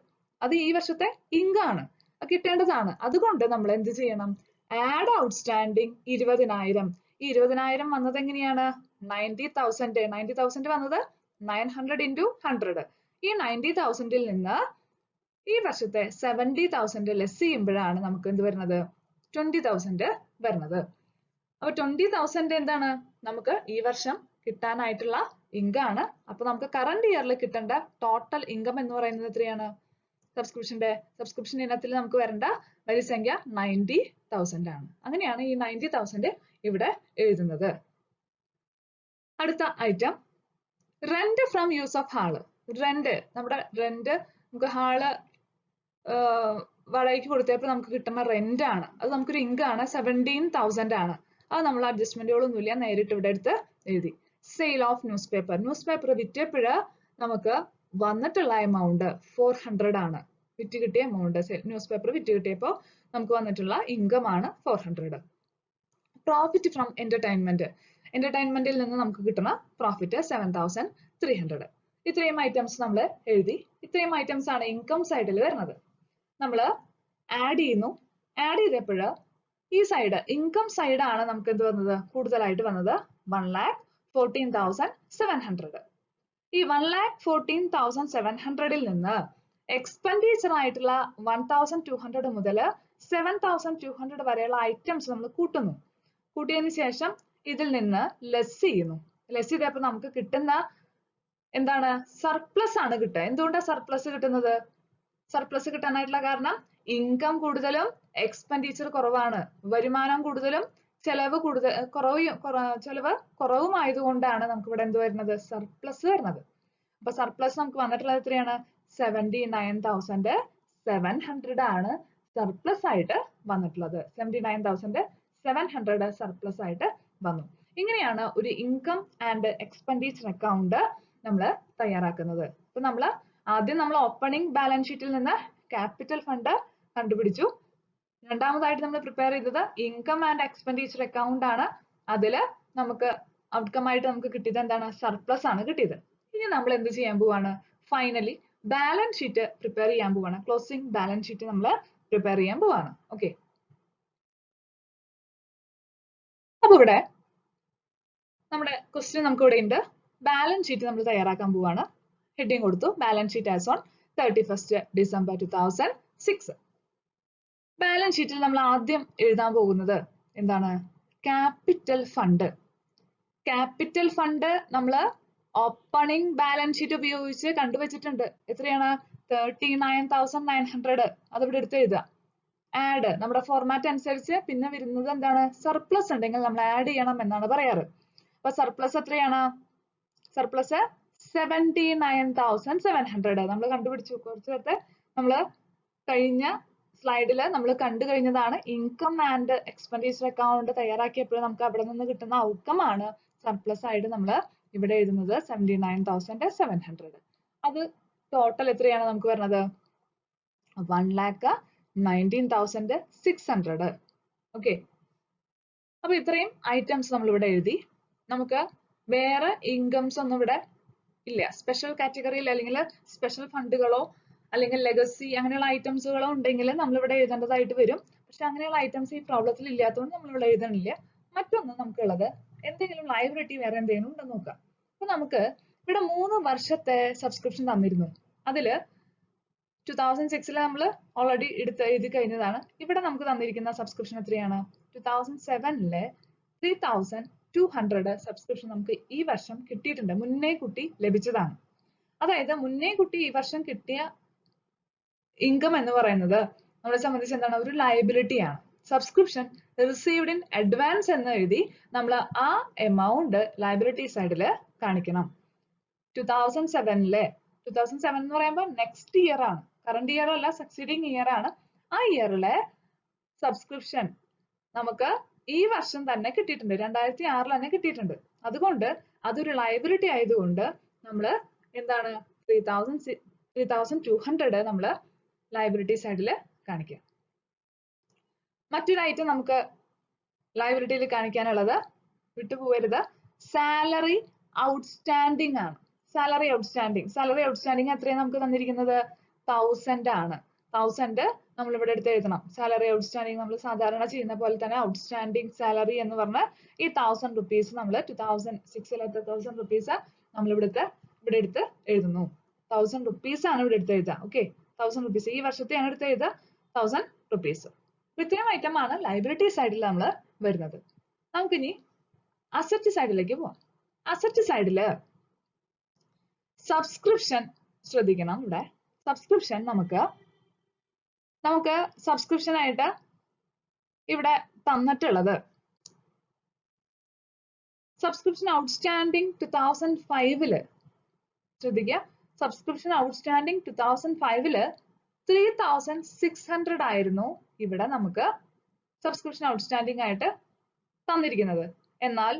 അത് ഈ വർഷത്തെ ഇൻകം ആണ്, കിട്ടേണ്ടതാണ്. അതുകൊണ്ട് നമ്മൾ എന്ത് ചെയ്യണം? Add outstanding 20,000. ഈ 20,000 വന്നത് എങ്ങനെയാണ്? 90,000. 90,000 വന്നത് 900 into 100. ഈ 90,000 നിന്ന് ഈ വർഷത്തെ 70,000 ലെസ് ചെയ്യുമ്പോഴാണ് നമുക്ക് എന്ത് വരുന്നത്? 20,000 വരുന്നത്. അപ്പൊ 20,000 എന്താണ്? നമുക്ക് ഈ വർഷം കിട്ടാനായിട്ടുള്ള ഇൻകം ആണ്. അപ്പൊ നമുക്ക് കറണ്ട് ഇയറിൽ കിട്ടേണ്ട ടോട്ടൽ ഇൻകം എന്ന് പറയുന്നത് എത്രയാണ്? സബ്സ്ക്രിപ്ഷൻ ഇനത്തിൽ നമുക്ക് വരേണ്ട വരിസംഖ്യ 90,000 ആണ്. അങ്ങനെയാണ് ഈ 90,000 ഇവിടെ എഴുതുന്നത്. അടുത്ത item rent from use of hall. Rent, നമ്മുടെ റെന്റ് നമുക്ക് ഹാള് വാടകയ്ക്ക് കൊടുത്തപ്പോൾ നമുക്ക് കിട്ടുന്ന റെന്റ് ആണ്. അത് നമുക്കൊരു ഇൻകം ആണ്. 17,000 ആണ്. അത് നമ്മൾ അഡ്ജസ്റ്റ്മെന്റുകളൊന്നുമില്ല, നേരിട്ട് ഇവിടെ എടുത്ത് എഴുതി. Sale of newspaper. Newspaper വിറ്റപ്പോൾ നമുക്ക് വന്നിട്ടുള്ള എമൗണ്ട് 400 ആണ്. വിറ്റ് കിട്ടിയ എമൗണ്ട്, ന്യൂസ് പേപ്പർ വിറ്റ് കിട്ടിയപ്പോൾ നമുക്ക് വന്നിട്ടുള്ള ഇൻകം ആണ് 400. Profit from entertainment. എന്റർടൈൻമെന്റിൽ നിന്ന് നമുക്ക് കിട്ടുന്ന പ്രോഫിറ്റ് 7,300. ഇത്രയും ഐറ്റംസ് നമ്മൾ എഴുതി. ഇത്രയും ഐറ്റംസ് ആണ് ഇൻകം സൈഡിൽ വരുന്നത്. നമ്മൾ ആഡ് ചെയ്യുന്നു. ആഡ് ചെയ്തപ്പോൾ ഈ സൈഡ് ഇൻകം സൈഡ് ആണ് നമുക്ക് എന്ത് വന്നത്? കൂടുതലായിട്ട് വന്നത് 1,14,700. ഈ 1,14,700 നിന്ന് എക്സ്പെൻഡിച്ചർ ആയിട്ടുള്ള 1,200 മുതൽ 7,200 വരെയുള്ള ഐറ്റംസ് നമ്മൾ കൂട്ടുന്നു. കൂട്ടിയതിന് ശേഷം ഇതിൽ നിന്ന് ലെസ് ചെയ്യുന്നു. ലെസ് ചെയ്തപ്പോൾ നമുക്ക് കിട്ടുന്ന എന്താണ്? സർപ്ലസ് ആണ് കിട്ടുക. എന്തുകൊണ്ടാണ് സർപ്ലസ് കിട്ടുന്നത്? സർപ്ലസ് കിട്ടാനായിട്ടുള്ള കാരണം ഇൻകം കൂടുതലും എക്സ്പെൻഡിച്ചർ കുറവാണ്. വരുമാനം കൂടുതലും ചെലവ് കുറവും ആയതുകൊണ്ടാണ് നമുക്ക് ഇവിടെ എന്ത് വരുന്നത്? സർപ്ലസ് വരുന്നത്. അപ്പൊ സർപ്ലസ് നമുക്ക് വന്നിട്ടുള്ളത് എത്രയാണ്? 79,700 ആണ് സർപ്ലസ് ആയിട്ട് വന്നിട്ടുള്ളത്. 79,700 സർപ്ലസ് ആയിട്ട് വന്നു. ഇങ്ങനെയാണ് ഒരു ഇൻകം ആൻഡ് എക്സ്പെൻഡിച്ചർ അക്കൗണ്ട് നമ്മൾ തയ്യാറാക്കുന്നത്. അപ്പൊ ആദ്യം നമ്മൾ ഓപ്പണിംഗ് ബാലൻസ് ഷീറ്റിൽ നിന്ന് ക്യാപിറ്റൽ ഫണ്ട് കണ്ടുപിടിച്ചു. രണ്ടാമതായിട്ട് നമ്മൾ പ്രിപ്പയർ ചെയ്തത് ഇൻകം ആൻഡ് എക്സ്പെൻഡിച്ചർ അക്കൗണ്ട് ആണ്. അതില് നമുക്ക് ഔട്ട്കം ആയിട്ട് നമുക്ക് കിട്ടിയത് എന്താണ്? സർപ്ലസ് ആണ് കിട്ടിയത്. ഇനി നമ്മൾ എന്ത് ചെയ്യാൻ പോവാണ്? ഫൈനലി ബാലൻസ് ഷീറ്റ് പ്രിപ്പയർ ചെയ്യാൻ പോവാണ്. ക്ലോസിംഗ് ബാലൻസ് ഷീറ്റ് നമ്മൾ പ്രിപ്പയർ ചെയ്യാൻ പോവാണ്. ഓക്കെ, അപ്പൊ ഇവിടെ നമ്മുടെ ക്വസ്റ്റ്യൻ നമുക്ക് ഇവിടെ ഉണ്ട്. ബാലൻസ് ഷീറ്റ് നമ്മൾ തയ്യാറാക്കാൻ പോവാണ്. ഹെഡിങ് കൊടുത്തു, balance sheet as on 31st December 2006. Balance ഷീറ്റിൽ നമ്മൾ ആദ്യം എഴുതാൻ പോകുന്നത് എന്താണ്? Capital fund. ക്യാപിറ്റൽ ഫണ്ട് നമ്മൾ ഓപ്പണിംഗ് ബാലൻസ് ഷീറ്റ് ഉപയോഗിച്ച് കണ്ടുവച്ചിട്ടുണ്ട്. എത്രയാണ്? 39,900. അതിവിടെ എടുത്ത് എഴുതുക. ആഡ് നമ്മുടെ ഫോർമാറ്റ് അനുസരിച്ച് പിന്നെ വരുന്നത് എന്താണ്? സർപ്ലസ് ഉണ്ടെങ്കിൽ നമ്മൾ ആഡ് ചെയ്യണം എന്നാണ് പറയാറ്. അപ്പൊ സർപ്ലസ് എത്രയാണ്? സർപ്ലസ് 79,700. നമ്മൾ കണ്ടുപിടിച്ചു. കുറച്ച് നേരത്തെ നമ്മൾ കഴിഞ്ഞ സ്ലൈഡിൽ നമ്മൾ കണ്ടു കഴിഞ്ഞതാണ്. ഇൻകം ആൻഡ് എക്സ്പെൻഡിച്ചർ അക്കൗണ്ട് തയ്യാറാക്കിയപ്പോൾ നമുക്ക് അവിടെ നിന്ന് കിട്ടുന്ന ഔട്ട്കം ആണ് സർപ്ലസ് ആയിട്ട് നമ്മൾ ഇവിടെ എഴുതുന്നത് 79,700. അത് ടോട്ടൽ എത്രയാണ് നമുക്ക് വരുന്നത്? 1,19,600. ഓക്കെ, അപ്പൊ ഇത്രയും ഐറ്റംസ് നമ്മൾ ഇവിടെ എഴുതി. നമുക്ക് വേറെ ഇൻകംസ് ഒന്നും ഇവിടെ ഇല്ല. സ്പെഷ്യൽ കാറ്റഗറിയിൽ അല്ലെങ്കിൽ സ്പെഷ്യൽ ഫണ്ടുകളോ അല്ലെങ്കിൽ ലെഗസി അങ്ങനെയുള്ള ഐറ്റംസുകളോ ഉണ്ടെങ്കിൽ നമ്മൾ ഇവിടെ എഴുതേണ്ടതായിട്ട് വരും. പക്ഷെ അങ്ങനെയുള്ള ഐറ്റംസ് ഈ പ്രോബ്ലത്തിൽ ഇല്ലാത്തതുകൊണ്ട് നമ്മൾ ഇവിടെ എഴുതണില്ല. മറ്റൊന്ന് നമുക്കുള്ളത് എന്തെങ്കിലും ലയബിലിറ്റി വേറെ എന്തെങ്കിലും ഉണ്ടെന്ന് നോക്കാം. അപ്പൊ നമുക്ക് ഇവിടെ 3 വർഷത്തെ സബ്സ്ക്രിപ്ഷൻ തന്നിരുന്നു. അതില് 2006 നമ്മൾ ഓൾറെഡി എഴുതി കഴിഞ്ഞതാണ്. ഇവിടെ നമുക്ക് തന്നിരിക്കുന്ന സബ്സ്ക്രിപ്ഷൻ എത്രയാണ്? 2007 3,200 സബ്സ്ക്രിപ്ഷൻ നമുക്ക് ഈ വർഷം കിട്ടിയിട്ടുണ്ട്. മുന്നേ കുട്ടി ലഭിച്ചതാണ്. അതായത് മുന്നേ കുട്ടി ഈ വർഷം കിട്ടിയ ഇൻകം എന്ന് പറയുന്നത് നമ്മളെ സംബന്ധിച്ച് എന്താണ്? ഒരു ലയബിലിറ്റി ആണ്. സബ്സ്ക്രിപ്ഷൻ റിസീവ്ഡ് ഇൻ അഡ്വാൻസ് എന്ന് എഴുതി നമ്മൾ ആ എമൗണ്ട് ലയബിലിറ്റി സൈഡിൽ കാണിക്കണം. 2007 എന്ന് പറയുമ്പോൾ നെക്സ്റ്റ് ഇയർ ആണ്, കറണ്ട് ഇയർ അല്ല, സക്സീഡിങ് ഇയർ ആണ്. ആ ഇയറിലെ സബ്സ്ക്രിപ്ഷൻ നമുക്ക് ഈ വർഷം തന്നെ കിട്ടിയിട്ടുണ്ട്. 2006 തന്നെ കിട്ടിയിട്ടുണ്ട്. അതുകൊണ്ട് അതൊരു ലയബിലിറ്റി ആയതുകൊണ്ട് നമ്മൾ എന്താണ്? 3,200 നമ്മൾ ലയബിലിറ്റി സൈഡിൽ കാണിക്കുക. മറ്റൊരു ഐറ്റം നമുക്ക് ലയബിലിറ്റിയിൽ കാണിക്കാനുള്ളത്, വിട്ടുപോകരുത്, സാലറി ഔട്ട്സ്റ്റാൻഡിങ് ആണ്. സാലറി ഔട്ട്സ്റ്റാൻഡിങ് എത്രയാണ് നമുക്ക് തന്നിരിക്കുന്നത്? 1000 ആണ്. 1000 നമ്മൾ ഇവിടെ എടുത്ത് എഴുതണം. സാലറി ഔട്ട്സ്റ്റാൻഡിങ് നമ്മൾ സാധാരണ ചെയ്യുന്ന പോലെ തന്നെ ഔട്ട്സ്റ്റാൻഡിങ് സാലറി എന്ന് പറഞ്ഞ ഈ 1000 rupees നമ്മൾ 2006 1000 rupees നമ്മൾ ഇവിടെ എടുത്ത് എഴുതുന്നു. 1000 rupees ആണ് ഇവിടെ എടുത്ത് എഴുതുക. ഓക്കെ, 1000 rupees ഈ വർഷത്തെയാണ് എടുത്ത് എഴുതുക. 1000 rupees. ഇത്രയും ഐറ്റം ആണ് ലയബിലിറ്റി സൈഡിൽ നമ്മൾ വരുന്നത്. നമുക്കിനി അസറ്റ് സൈഡിലേക്ക് പോവാം. അസറ്റ് സൈഡില് സബ്സ്ക്രിപ്ഷൻ ശ്രദ്ധിക്കണം. ഇവിടെ സബ്സ്ക്രിപ്ഷൻ നമുക്ക് സബ്സ്ക്രിപ്ഷൻ ആയിട്ട് ഇവിടെ തന്നിട്ടുള്ളത് സബ്സ്ക്രിപ്ഷൻ ഔട്ട്സ്റ്റാൻഡിങ് 2005 ശ്രദ്ധിക്കുക. സബ്സ്ക്രിപ്ഷൻ ഔട്ട്സ്റ്റാൻഡിങ് 2005 3,600 ആയിരുന്നു ഇവിടെ നമുക്ക് സബ്സ്ക്രിപ്ഷൻ ഔട്ട്സ്റ്റാൻഡിങ് ആയിട്ട് തന്നിരിക്കുന്നത്. എന്നാൽ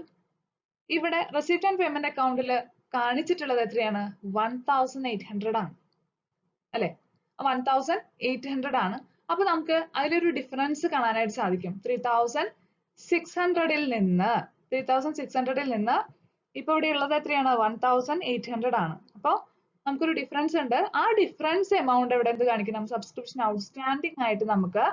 ഇവിടെ റെസിപ്റ്റ് ആൻഡ് പേയ്മെന്റ് അക്കൗണ്ടിൽ കാണിച്ചിട്ടുള്ളത് എത്രയാണ്? 1,800 ആണ് അല്ലെ? 1,800 ആണ്. അപ്പൊ നമുക്ക് അതിലൊരു ഡിഫറൻസ് കാണാനായിട്ട് സാധിക്കും. 3,600 നിന്ന് ഇപ്പൊ ഇവിടെ ഉള്ളത് എത്രയാണ്? 1,800 ആണ്. അപ്പൊ നമുക്കൊരു ഡിഫറൻസ് ഉണ്ട്. ആ ഡിഫറൻസ് എമൗണ്ട് ഇവിടെ എന്ത് കാണിക്കണം? സബ്സ്ക്രിപ്ഷൻ ഔട്ട്സ്റ്റാൻഡിങ് ആയിട്ട് നമുക്ക്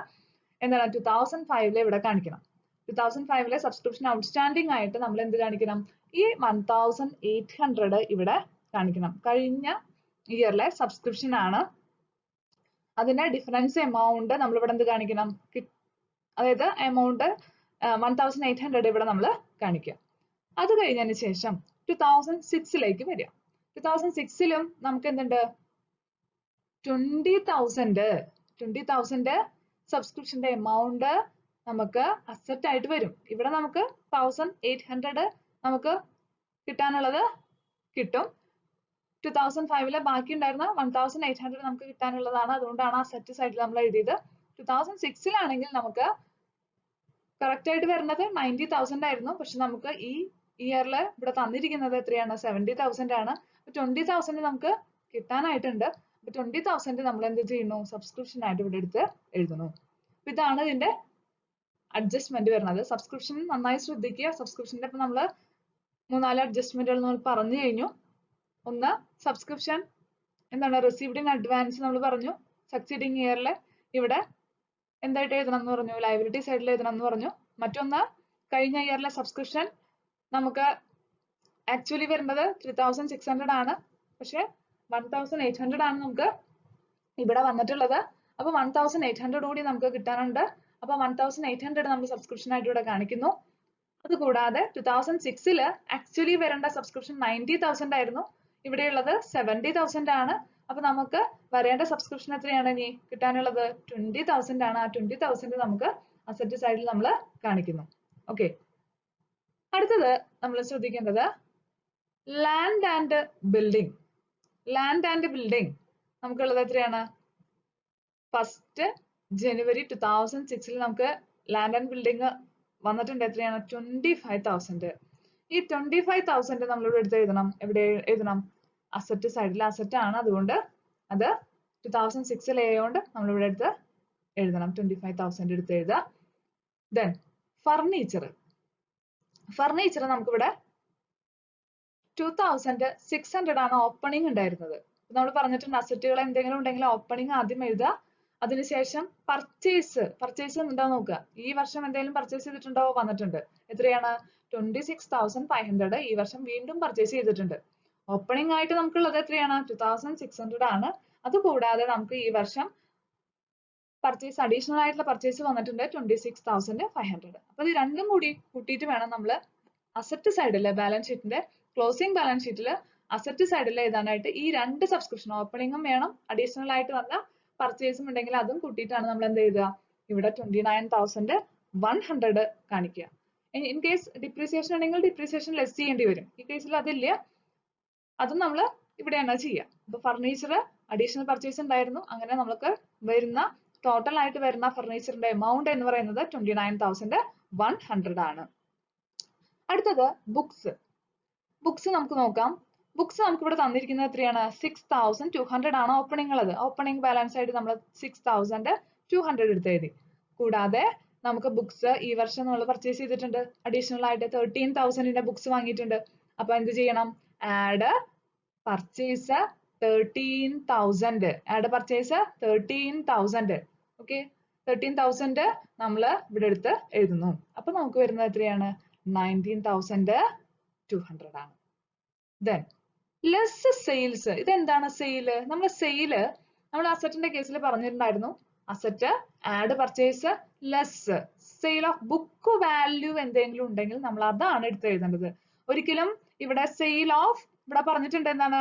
എന്താണ്? 2005 ഇവിടെ കാണിക്കണം. 2005 സബ്സ്ക്രിപ്ഷൻ ഔട്ട്സ്റ്റാൻഡിങ് ആയിട്ട് നമ്മൾ എന്ത് കാണിക്കണം? ഈ 1,800 ഇവിടെ കാണിക്കണം. കഴിഞ്ഞ ഇയറിലെ സബ്സ്ക്രിപ്ഷൻ ആണ്. അതിന്റെ ഡിഫറൻസ് എമൗണ്ട് നമ്മൾ ഇവിടെ എന്ത് കാണിക്കണം? അതായത് എമൗണ്ട് 1,800 ഇവിടെ നമ്മൾ കാണിക്കുക. അത് കഴിഞ്ഞതിന് ശേഷം 2006 വരിക. 2006 നമുക്ക് എന്തുണ്ട്? 20,000 സബ്സ്ക്രിപ്ഷന്റെ എമൗണ്ട് നമുക്ക് അസറ്റ് ആയിട്ട് വരും. ഇവിടെ നമുക്ക് 1,800 നമുക്ക് കിട്ടാനുള്ളത് കിട്ടും. 2005 ബാക്കി ഉണ്ടായിരുന്ന 1,800 നമുക്ക് കിട്ടാനുള്ളതാണ്. അതുകൊണ്ടാണ് അസറ്റ് സൈഡിൽ നമ്മൾ എഴുതിയത്. 2006 നമുക്ക് കറക്റ്റ് ആയിട്ട് വരുന്നത് 90,000 ആയിരുന്നു. പക്ഷെ നമുക്ക് ഈ ഇയറിൽ ഇവിടെ തന്നിരിക്കുന്നത് എത്രയാണ്? 70,000 ആണ്. 20,000 നമുക്ക് കിട്ടാനായിട്ടുണ്ട്. 20,000 നമ്മൾ എന്ത് ചെയ്യുന്നു? സബ്സ്ക്രിപ്ഷൻ ആയിട്ട് ഇവിടെ എടുത്ത് എഴുതുന്നു. അപ്പൊ ഇതാണ് ഇതിന്റെ അഡ്ജസ്റ്റ്മെന്റ് വരുന്നത്. സബ്സ്ക്രിപ്ഷൻ നന്നായി ശ്രദ്ധിക്കുക. സബ്സ്ക്രിപ്ഷന്റെ ഇപ്പൊ നമ്മള് 3-4 അഡ്ജസ്റ്റ്മെന്റുകൾ നമ്മൾ പറഞ്ഞു കഴിഞ്ഞു. ഒന്ന്, സബ്സ്ക്രിപ്ഷൻ എന്താണ്? റിസീവ്ഡ് ഇൻ അഡ്വാൻസ് നമ്മൾ പറഞ്ഞു. സക്സീഡിങ് ഇയറിൽ ഇവിടെ എന്തായിട്ട് എഴുതണം എന്ന് പറഞ്ഞു? ലയബിലിറ്റി സൈഡിൽ എഴുതണം എന്ന് പറഞ്ഞു. മറ്റൊന്ന്, കഴിഞ്ഞ ഇയറിലെ സബ്സ്ക്രിപ്ഷൻ നമുക്ക് ആക്ച്വലി വരുന്നത് 3,600 ആണ്. പക്ഷെ 1,800 ആണ് നമുക്ക് ഇവിടെ വന്നിട്ടുള്ളത്. അപ്പൊ 1,800 കൂടി നമുക്ക് കിട്ടാനുണ്ട്. അപ്പൊ 1,800 നമ്മൾ സബ്സ്ക്രിപ്ഷൻ ആയിട്ട് ഇവിടെ കാണിക്കുന്നു. അതുകൂടാതെ 2006 ആക്ച്വലി വരേണ്ട സബ്സ്ക്രിപ്ഷൻ 90,000 ആയിരുന്നു. ഇവിടെയുള്ളത് 70,000 ആണ്. അപ്പൊ നമുക്ക് വരേണ്ട സബ്സ്ക്രിപ്ഷൻ എത്രയാണ് ഇനി കിട്ടാനുള്ളത്? 20,000 ആണ്. ആ 20,000 നമുക്ക് അസറ്റ് സൈഡിൽ നമ്മൾ കാണിക്കുന്നു. ഓക്കെ, അടുത്തത് നമ്മൾ ശ്രദ്ധിക്കേണ്ടത് land and building. Land and building നമുക്കുള്ളത് എത്രയാണ്? 1st January 2006 നമുക്ക് ലാൻഡ് ആൻഡ് ബിൽഡിംഗ് വന്നിട്ടുണ്ട്. എത്രയാണ്? 25,000. ഈ 25,000 നമ്മളിവിടെ എടുത്ത് എഴുതണം. എവിടെ എഴുതണം? അസറ്റ് സൈഡിൽ. അസറ്റ് ആണ്, അതുകൊണ്ട് അത് 2006 ആയതുകൊണ്ട് നമ്മളിവിടെ എടുത്ത് എഴുതണം. 25,000 എടുത്ത് എഴുതുക. Then furniture. ഫർണിച്ചർ നമുക്കിവിടെ 2,600 ആണ് ഓപ്പണിംഗ് ഉണ്ടായിരുന്നത്. നമ്മൾ പറഞ്ഞിട്ടുണ്ട് അസറ്റുകൾ എന്തെങ്കിലും ഉണ്ടെങ്കിൽ ഓപ്പണിംഗ് ആദ്യം എഴുതുക, അതിനുശേഷം പർച്ചേസ് ഉണ്ടോ നോക്കുക. ഈ വർഷം എന്തെങ്കിലും പർച്ചേസ് ചെയ്തിട്ടുണ്ടോ? വന്നിട്ടുണ്ട്. എത്രയാണ്? 26,500 ഈ വർഷം വീണ്ടും പർച്ചേസ് ചെയ്തിട്ടുണ്ട്. ഓപ്പണിംഗ് ആയിട്ട് നമുക്കുള്ളത് എത്രയാണ്? 2,600 ആണ്. അതുകൂടാതെ നമുക്ക് ഈ വർഷം പർച്ചേസ് അഡീഷണൽ ആയിട്ടുള്ള പർച്ചേസ് വന്നിട്ടുണ്ട് 26,500. അപ്പൊ ഇത് രണ്ടും കൂടി കൂട്ടിയിട്ട് വേണം നമ്മൾ അസറ്റ് സൈഡില് ബാലൻസ് ഷീറ്റിന്റെ ക്ലോസിംഗ് ബാലൻസ് ഷീറ്റിൽ അസറ്റ് സൈഡിൽ എഴുതാനായിട്ട്. ഈ രണ്ട് സബ്സ്ക്രിപ്ഷൻ ഓപ്പണിംഗും വേണം, അഡീഷണൽ ആയിട്ട് വന്ന പർച്ചേസും ഉണ്ടെങ്കിൽ അതും കൂട്ടിയിട്ടാണ് നമ്മൾ എന്ത് എഴുതുക? ഇവിടെ 29,100 കാണിക്കുക. ഇൻ കേസ് ഡിപ്രീസിയേഷൻ ഉണ്ടെങ്കിൽ ഡിപ്രീസിയേഷൻ ലെസ് ചെയ്യേണ്ടി വരും. ഈ കേസിൽ അതില്ല, അതും നമ്മൾ ഇവിടെയാണ് ചെയ്യുക. അപ്പൊ ഫർണിച്ചർ അഡീഷണൽ പർച്ചേസ് ഉണ്ടായിരുന്നു. അങ്ങനെ നമുക്ക് വരുന്ന ടോട്ടൽ ആയിട്ട് വരുന്ന ഫർണിച്ചറിന്റെ എമൗണ്ട് എന്ന് പറയുന്നത് 29,100 ആണ്. അടുത്തത് ബുക്സ്. ബുക്സ് നമുക്ക് നോക്കാം. ബുക്സ് നമുക്ക് ഇവിടെ തന്നിരിക്കുന്നത് എത്രയാണ്? 6,200 ആണ് ഓപ്പണിംഗ് ഉള്ളത്. ഓപ്പണിംഗ് ബാലൻസ് ആയിട്ട് നമ്മൾ 6,200 എടുത്ത് എഴുതി. കൂടാതെ നമുക്ക് ബുക്സ് ഈ വർഷം നമ്മൾ പർച്ചേസ് ചെയ്തിട്ടുണ്ട്. അഡീഷണൽ ആയിട്ട് 13,000 ബുക്സ് വാങ്ങിയിട്ടുണ്ട്. അപ്പൊ എന്ത് ചെയ്യണം? Add purchase 13,000. Add purchase 13,000. Okay, 13,000 നമ്മൾ ഇവിടെ എടുത്ത് എഴുതുന്നു. അപ്പൊ നമുക്ക് വരുന്നത് എത്രയാണ്? 19,200 ആണ്. Then less sales. ഇതെന്താണ് സെയില്? നമ്മൾ സെയില് നമ്മൾ അസറ്റിന്റെ കേസിൽ പറഞ്ഞിട്ടുണ്ടായിരുന്നു. Asset add purchase less sale of book value എന്തെങ്കിലും ഉണ്ടെങ്കിൽ നമ്മൾ അതാണ് എടുത്ത് എഴുതേണ്ടത്. ഒരിക്കലും ഇവിടെ സെയിൽ ഓഫ് ഇവിടെ പറഞ്ഞിട്ടുണ്ട് എന്താണ്?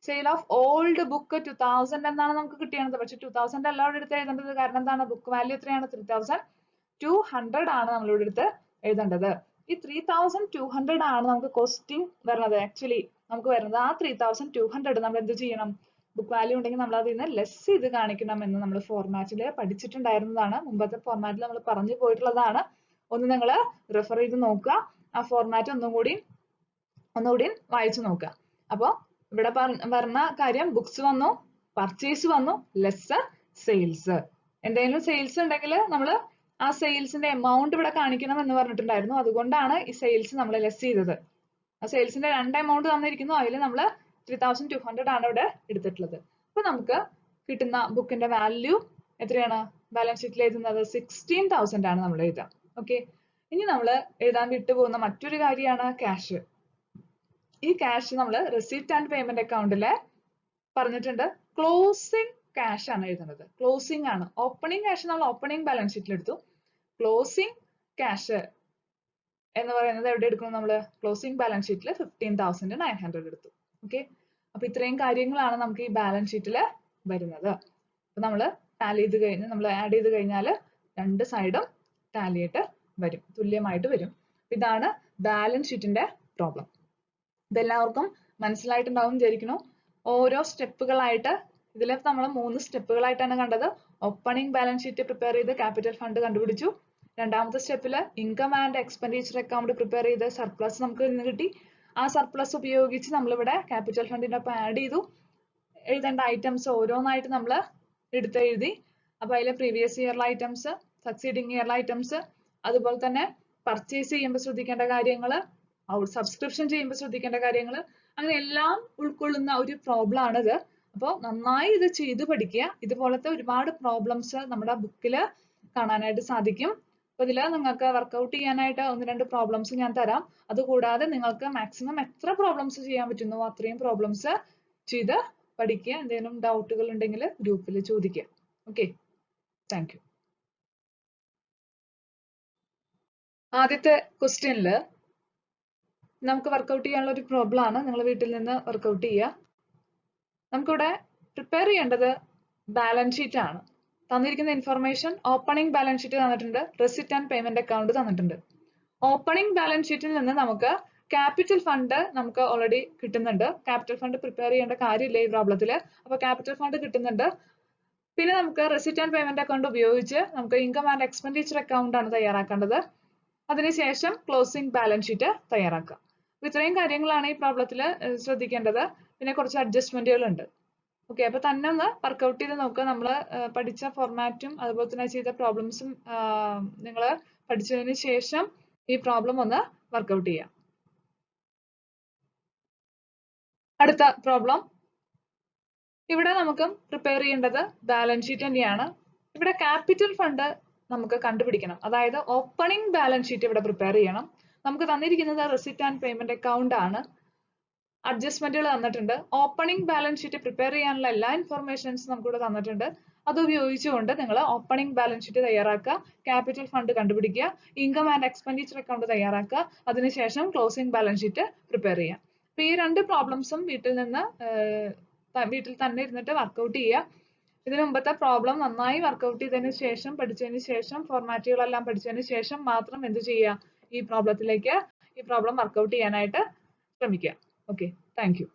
സെയിൽ ഓഫ് ഓൾഡ് ബുക്ക് 2,000 എന്നാണ് നമുക്ക് കിട്ടിയത്. പക്ഷെ 2,000 അല്ല ഇവിടെ എടുത്ത് എഴുതേണ്ടത്. കാരണം എന്താണ്? ബുക്ക് വാല്യൂ എത്രയാണ്? 3,200 ആണ് നമ്മളിവിടെ എടുത്ത് എഴുതേണ്ടത്. ഈ 3,200 ആണ് നമുക്ക് കോസ്റ്റിംഗ് വരുന്നത്. ആക്ച്വലി നമുക്ക് വരുന്നത് ആ 3,200 നമ്മൾ എന്ത് ചെയ്യണം? ബുക്ക് വാല്യൂ ഉണ്ടെങ്കിൽ നമ്മൾ അതിൽ നിന്ന് ലെസ് ചെയ്ത് കാണിക്കണം എന്ന് നമ്മൾ ഫോർമാറ്റിൽ പഠിച്ചിട്ടുണ്ടായിരുന്നതാണ്. മുമ്പത്തെ ഫോർമാറ്റിൽ നമ്മൾ പറഞ്ഞു പോയിട്ടുള്ളതാണ്. ഒന്ന് നിങ്ങൾ റെഫർ ചെയ്ത് നോക്കുക. ആ ഫോർമാറ്റ് ഒന്നുകൂടി വായിച്ചു നോക്കുക. അപ്പോൾ ഇവിടെ പറഞ്ഞ കാര്യം ബുക്സ് വന്നു, പർച്ചേസ് വന്നു, ലെസ് സെയിൽസ്. എന്തെങ്കിലും സെയിൽസ് ഉണ്ടെങ്കിൽ നമ്മൾ ആ സെയിൽസിന്റെ എമൗണ്ട് ഇവിടെ കാണിക്കണം എന്ന് പറഞ്ഞിട്ടുണ്ടായിരുന്നു. അതുകൊണ്ടാണ് ഈ സെയിൽസ് നമ്മൾ ലെസ് ചെയ്തത്. ആ സെയിൽസിന്റെ രണ്ട് എമൗണ്ട് തന്നിരിക്കുന്നു. അതിൽ നമ്മൾ 3,200 ആണ് ഇവിടെ എടുത്തിട്ടുള്ളത്. അപ്പൊ നമുക്ക് കിട്ടുന്ന ബുക്കിന്റെ വാല്യൂ എത്രയാണ്? ബാലൻസ് ഷീറ്റിൽ എഴുതുന്നത് 16,000 ആണ് നമ്മൾ എഴുതുക. ഓക്കെ, ഇനി നമ്മൾ എഴുതാൻ വിട്ടുപോകുന്ന മറ്റൊരു കാര്യമാണ് ക്യാഷ്. ഈ ക്യാഷ് നമ്മൾ റെസിപ്റ്റ് ആൻഡ് പേയ്മെന്റ് അക്കൗണ്ടില് പറഞ്ഞിട്ടുണ്ട് ക്ലോസിംഗ് ക്യാഷ് ആണ് എഴുതുന്നത്. ക്ലോസിംഗ് ആണ്. ഓപ്പണിംഗ് ക്യാഷ് നമ്മൾ ഓപ്പണിംഗ് ബാലൻസ് ഷീറ്റിൽ എടുത്തു. ക്ലോസിംഗ് ക്യാഷ് എന്ന് പറയുന്നത് എവിടെ എടുക്കണം? നമ്മൾ ക്ലോസിംഗ് ബാലൻസ് ഷീറ്റിൽ 15,900 എടുത്തു. ഓക്കെ, അപ്പൊ ഇത്രയും കാര്യങ്ങളാണ് നമുക്ക് ഈ ബാലൻസ് ഷീറ്റിൽ വരുന്നത്. അപ്പൊ നമ്മൾ ടാലി ചെയ്ത് കഴിഞ്ഞ് നമ്മൾ ആഡ് ചെയ്ത് കഴിഞ്ഞാൽ രണ്ട് സൈഡും ടാലി ആയിട്ട് വരും, തുല്യമായിട്ട് വരും. ഇതാണ് ബാലൻസ് ഷീറ്റിന്റെ പ്രോബ്ലം. ഇതെല്ലാവർക്കും മനസ്സിലായിട്ടുണ്ടാവും വിചാരിക്കുന്നു. ഓരോ സ്റ്റെപ്പുകളായിട്ട് ഇതിൽ നമ്മൾ 3 സ്റ്റെപ്പുകളായിട്ടാണ് കണ്ടത്. ഓപ്പണിംഗ് ബാലൻസ് ഷീറ്റ് പ്രിപ്പയർ ചെയ്ത് ക്യാപിറ്റൽ ഫണ്ട് കണ്ടുപിടിച്ചു. രണ്ടാമത്തെ സ്റ്റെപ്പിൽ income and expenditure account prepare ചെയ്ത് സർപ്ലസ് നമുക്ക് ഇന്ന് കിട്ടി. ആ സർപ്ലസ് ഉപയോഗിച്ച് നമ്മളിവിടെ ക്യാപിറ്റൽ ഫണ്ടിന്റെ ഒപ്പം ആഡ് ചെയ്തു. എഴുതേണ്ട ഐറ്റംസ് ഓരോന്നായിട്ട് നമ്മൾ എടുത്തെഴുതി. അപ്പൊ അതിലെ പ്രീവിയസ് ഇയറിലെ ഐറ്റംസ്, സക്സീഡിങ് ഇയറിലെ ഐറ്റംസ്, അതുപോലെ തന്നെ പർച്ചേസ് ചെയ്യുമ്പോൾ ശ്രദ്ധിക്കേണ്ട കാര്യങ്ങൾ, സബ്സ്ക്രിപ്ഷൻ ചെയ്യുമ്പോൾ ശ്രദ്ധിക്കേണ്ട കാര്യങ്ങൾ, അങ്ങനെ എല്ലാം ഉൾക്കൊള്ളുന്ന ഒരു പ്രോബ്ലം ആണിത്. അപ്പോൾ നന്നായി ഇത് ചെയ്തു പഠിക്കുക. ഇതുപോലത്തെ ഒരുപാട് പ്രോബ്ലംസ് നമ്മുടെ ബുക്കിൽ കാണാനായിട്ട് സാധിക്കും. അപ്പൊ ഇതിൽ നിങ്ങൾക്ക് വർക്ക്ഔട്ട് ചെയ്യാനായിട്ട് 1-2 പ്രോബ്ലംസ് ഞാൻ തരാം. അതുകൂടാതെ നിങ്ങൾക്ക് മാക്സിമം എത്ര പ്രോബ്ലംസ് ചെയ്യാൻ പറ്റുന്നോ അത്രയും പ്രോബ്ലംസ് ചെയ്ത് പഠിക്കുക. എന്തെങ്കിലും ഡൗട്ടുകൾ ഉണ്ടെങ്കിൽ ഗ്രൂപ്പിൽ ചോദിക്കുക. Okay, thank you. ആദ്യത്തെ ക്വസ്റ്റ്യനില് നമുക്ക് വർക്കൗട്ട് ചെയ്യാനുള്ള ഒരു പ്രോബ്ലം ആണ്. നിങ്ങൾ വീട്ടിൽ നിന്ന് വർക്കൗട്ട് ചെയ്യുക. നമുക്കിവിടെ പ്രിപ്പയർ ചെയ്യേണ്ടത് ബാലൻസ് ഷീറ്റ് ആണ്. തന്നിരിക്കുന്ന ഇൻഫർമേഷൻ ഓപ്പണിംഗ് ബാലൻസ് ഷീറ്റ് തന്നിട്ടുണ്ട്, റെസിപ്റ്റ് ആൻഡ് പേയ്മെന്റ് അക്കൗണ്ട് തന്നിട്ടുണ്ട്. ഓപ്പണിംഗ് ബാലൻസ് ഷീറ്റിൽ നിന്ന് നമുക്ക് ക്യാപിറ്റൽ ഫണ്ട് നമുക്ക് ഓൾറെഡി കിട്ടുന്നുണ്ട്. ക്യാപിറ്റൽ ഫണ്ട് പ്രിപ്പയർ ചെയ്യേണ്ട കാര്യമില്ല ഈ പ്രോബ്ലത്തിൽ. അപ്പോൾ ക്യാപിറ്റൽ ഫണ്ട് കിട്ടുന്നുണ്ട്. പിന്നെ നമുക്ക് റെസിപ്റ്റ് ആൻഡ് പേയ്മെന്റ് അക്കൗണ്ട് ഉപയോഗിച്ച് നമുക്ക് ഇൻകം ആൻഡ് എക്സ്പെൻഡിച്ചർ അക്കൗണ്ട് ആണ് തയ്യാറാക്കേണ്ടത്. അതിനുശേഷം ക്ലോസിംഗ് ബാലൻസ് ഷീറ്റ് തയ്യാറാക്കാം. ഇത്രയും കാര്യങ്ങളാണ് ഈ പ്രോബ്ലത്തിൽ ശ്രദ്ധിക്കേണ്ടത്. പിന്നെ കുറച്ച് അഡ്ജസ്റ്റ്മെന്റുകൾ ഉണ്ട്. ഓക്കെ, അപ്പൊ തന്നെ ഒന്ന് വർക്ക്ഔട്ട് ചെയ്ത് നോക്കുക. നമ്മൾ പഠിച്ച ഫോർമാറ്റും അതുപോലെ തന്നെ ചെയ്ത പ്രോബ്ലംസും നിങ്ങൾ പഠിച്ചതിന് ശേഷം ഈ പ്രോബ്ലം ഒന്ന് വർക്ക്ഔട്ട് ചെയ്യാം. അടുത്ത പ്രോബ്ലം, ഇവിടെ നമുക്ക് പ്രിപ്പയർ ചെയ്യേണ്ടത് ബാലൻസ് ഷീറ്റ് തന്നെയാണ്. ഇവിടെ ക്യാപിറ്റൽ ഫണ്ട് നമുക്ക് കണ്ടുപിടിക്കണം. അതായത് ഓപ്പണിംഗ് ബാലൻസ് ഷീറ്റ് ഇവിടെ പ്രിപ്പയർ ചെയ്യണം. നമുക്ക് തന്നിരിക്കുന്നത് റെസിപ്റ്റ് ആൻഡ് പേയ്മെന്റ് അക്കൗണ്ട് ആണ്. അഡ്ജസ്റ്റ്മെന്റുകൾ തന്നിട്ടുണ്ട്. ഓപ്പണിംഗ് ബാലൻസ് ഷീറ്റ് പ്രിപ്പയർ ചെയ്യാനുള്ള എല്ലാ ഇൻഫർമേഷൻസും നമുക്കിവിടെ തന്നിട്ടുണ്ട്. അത് ഉപയോഗിച്ചുകൊണ്ട് നിങ്ങൾ ഓപ്പണിംഗ് ബാലൻസ് ഷീറ്റ് തയ്യാറാക്കുക, ക്യാപിറ്റൽ ഫണ്ട് കണ്ടുപിടിക്കുക, ഇൻകം ആൻഡ് എക്സ്പെൻഡിച്ചർ അക്കൗണ്ട് തയ്യാറാക്കുക, അതിനുശേഷം ക്ലോസിംഗ് ബാലൻസ് ഷീറ്റ് പ്രിപ്പയർ ചെയ്യുക. അപ്പൊ ഈ രണ്ട് പ്രോബ്ലംസും വീട്ടിൽ തന്നെ ഇരുന്നിട്ട് വർക്ക്ഔട്ട് ചെയ്യുക. ഇതിനു മുമ്പത്തെ പ്രോബ്ലം നന്നായി വർക്ക്ഔട്ട് ചെയ്തതിന് ശേഷം, പഠിച്ചതിന് ശേഷം, ഫോർമാറ്റുകളെല്ലാം പഠിച്ചതിന് ശേഷം മാത്രം എന്ത് ചെയ്യുക, ഈ പ്രോബ്ലം വർക്ക്ഔട്ട് ചെയ്യാനായിട്ട് ശ്രമിക്കുക. Okay, thank you.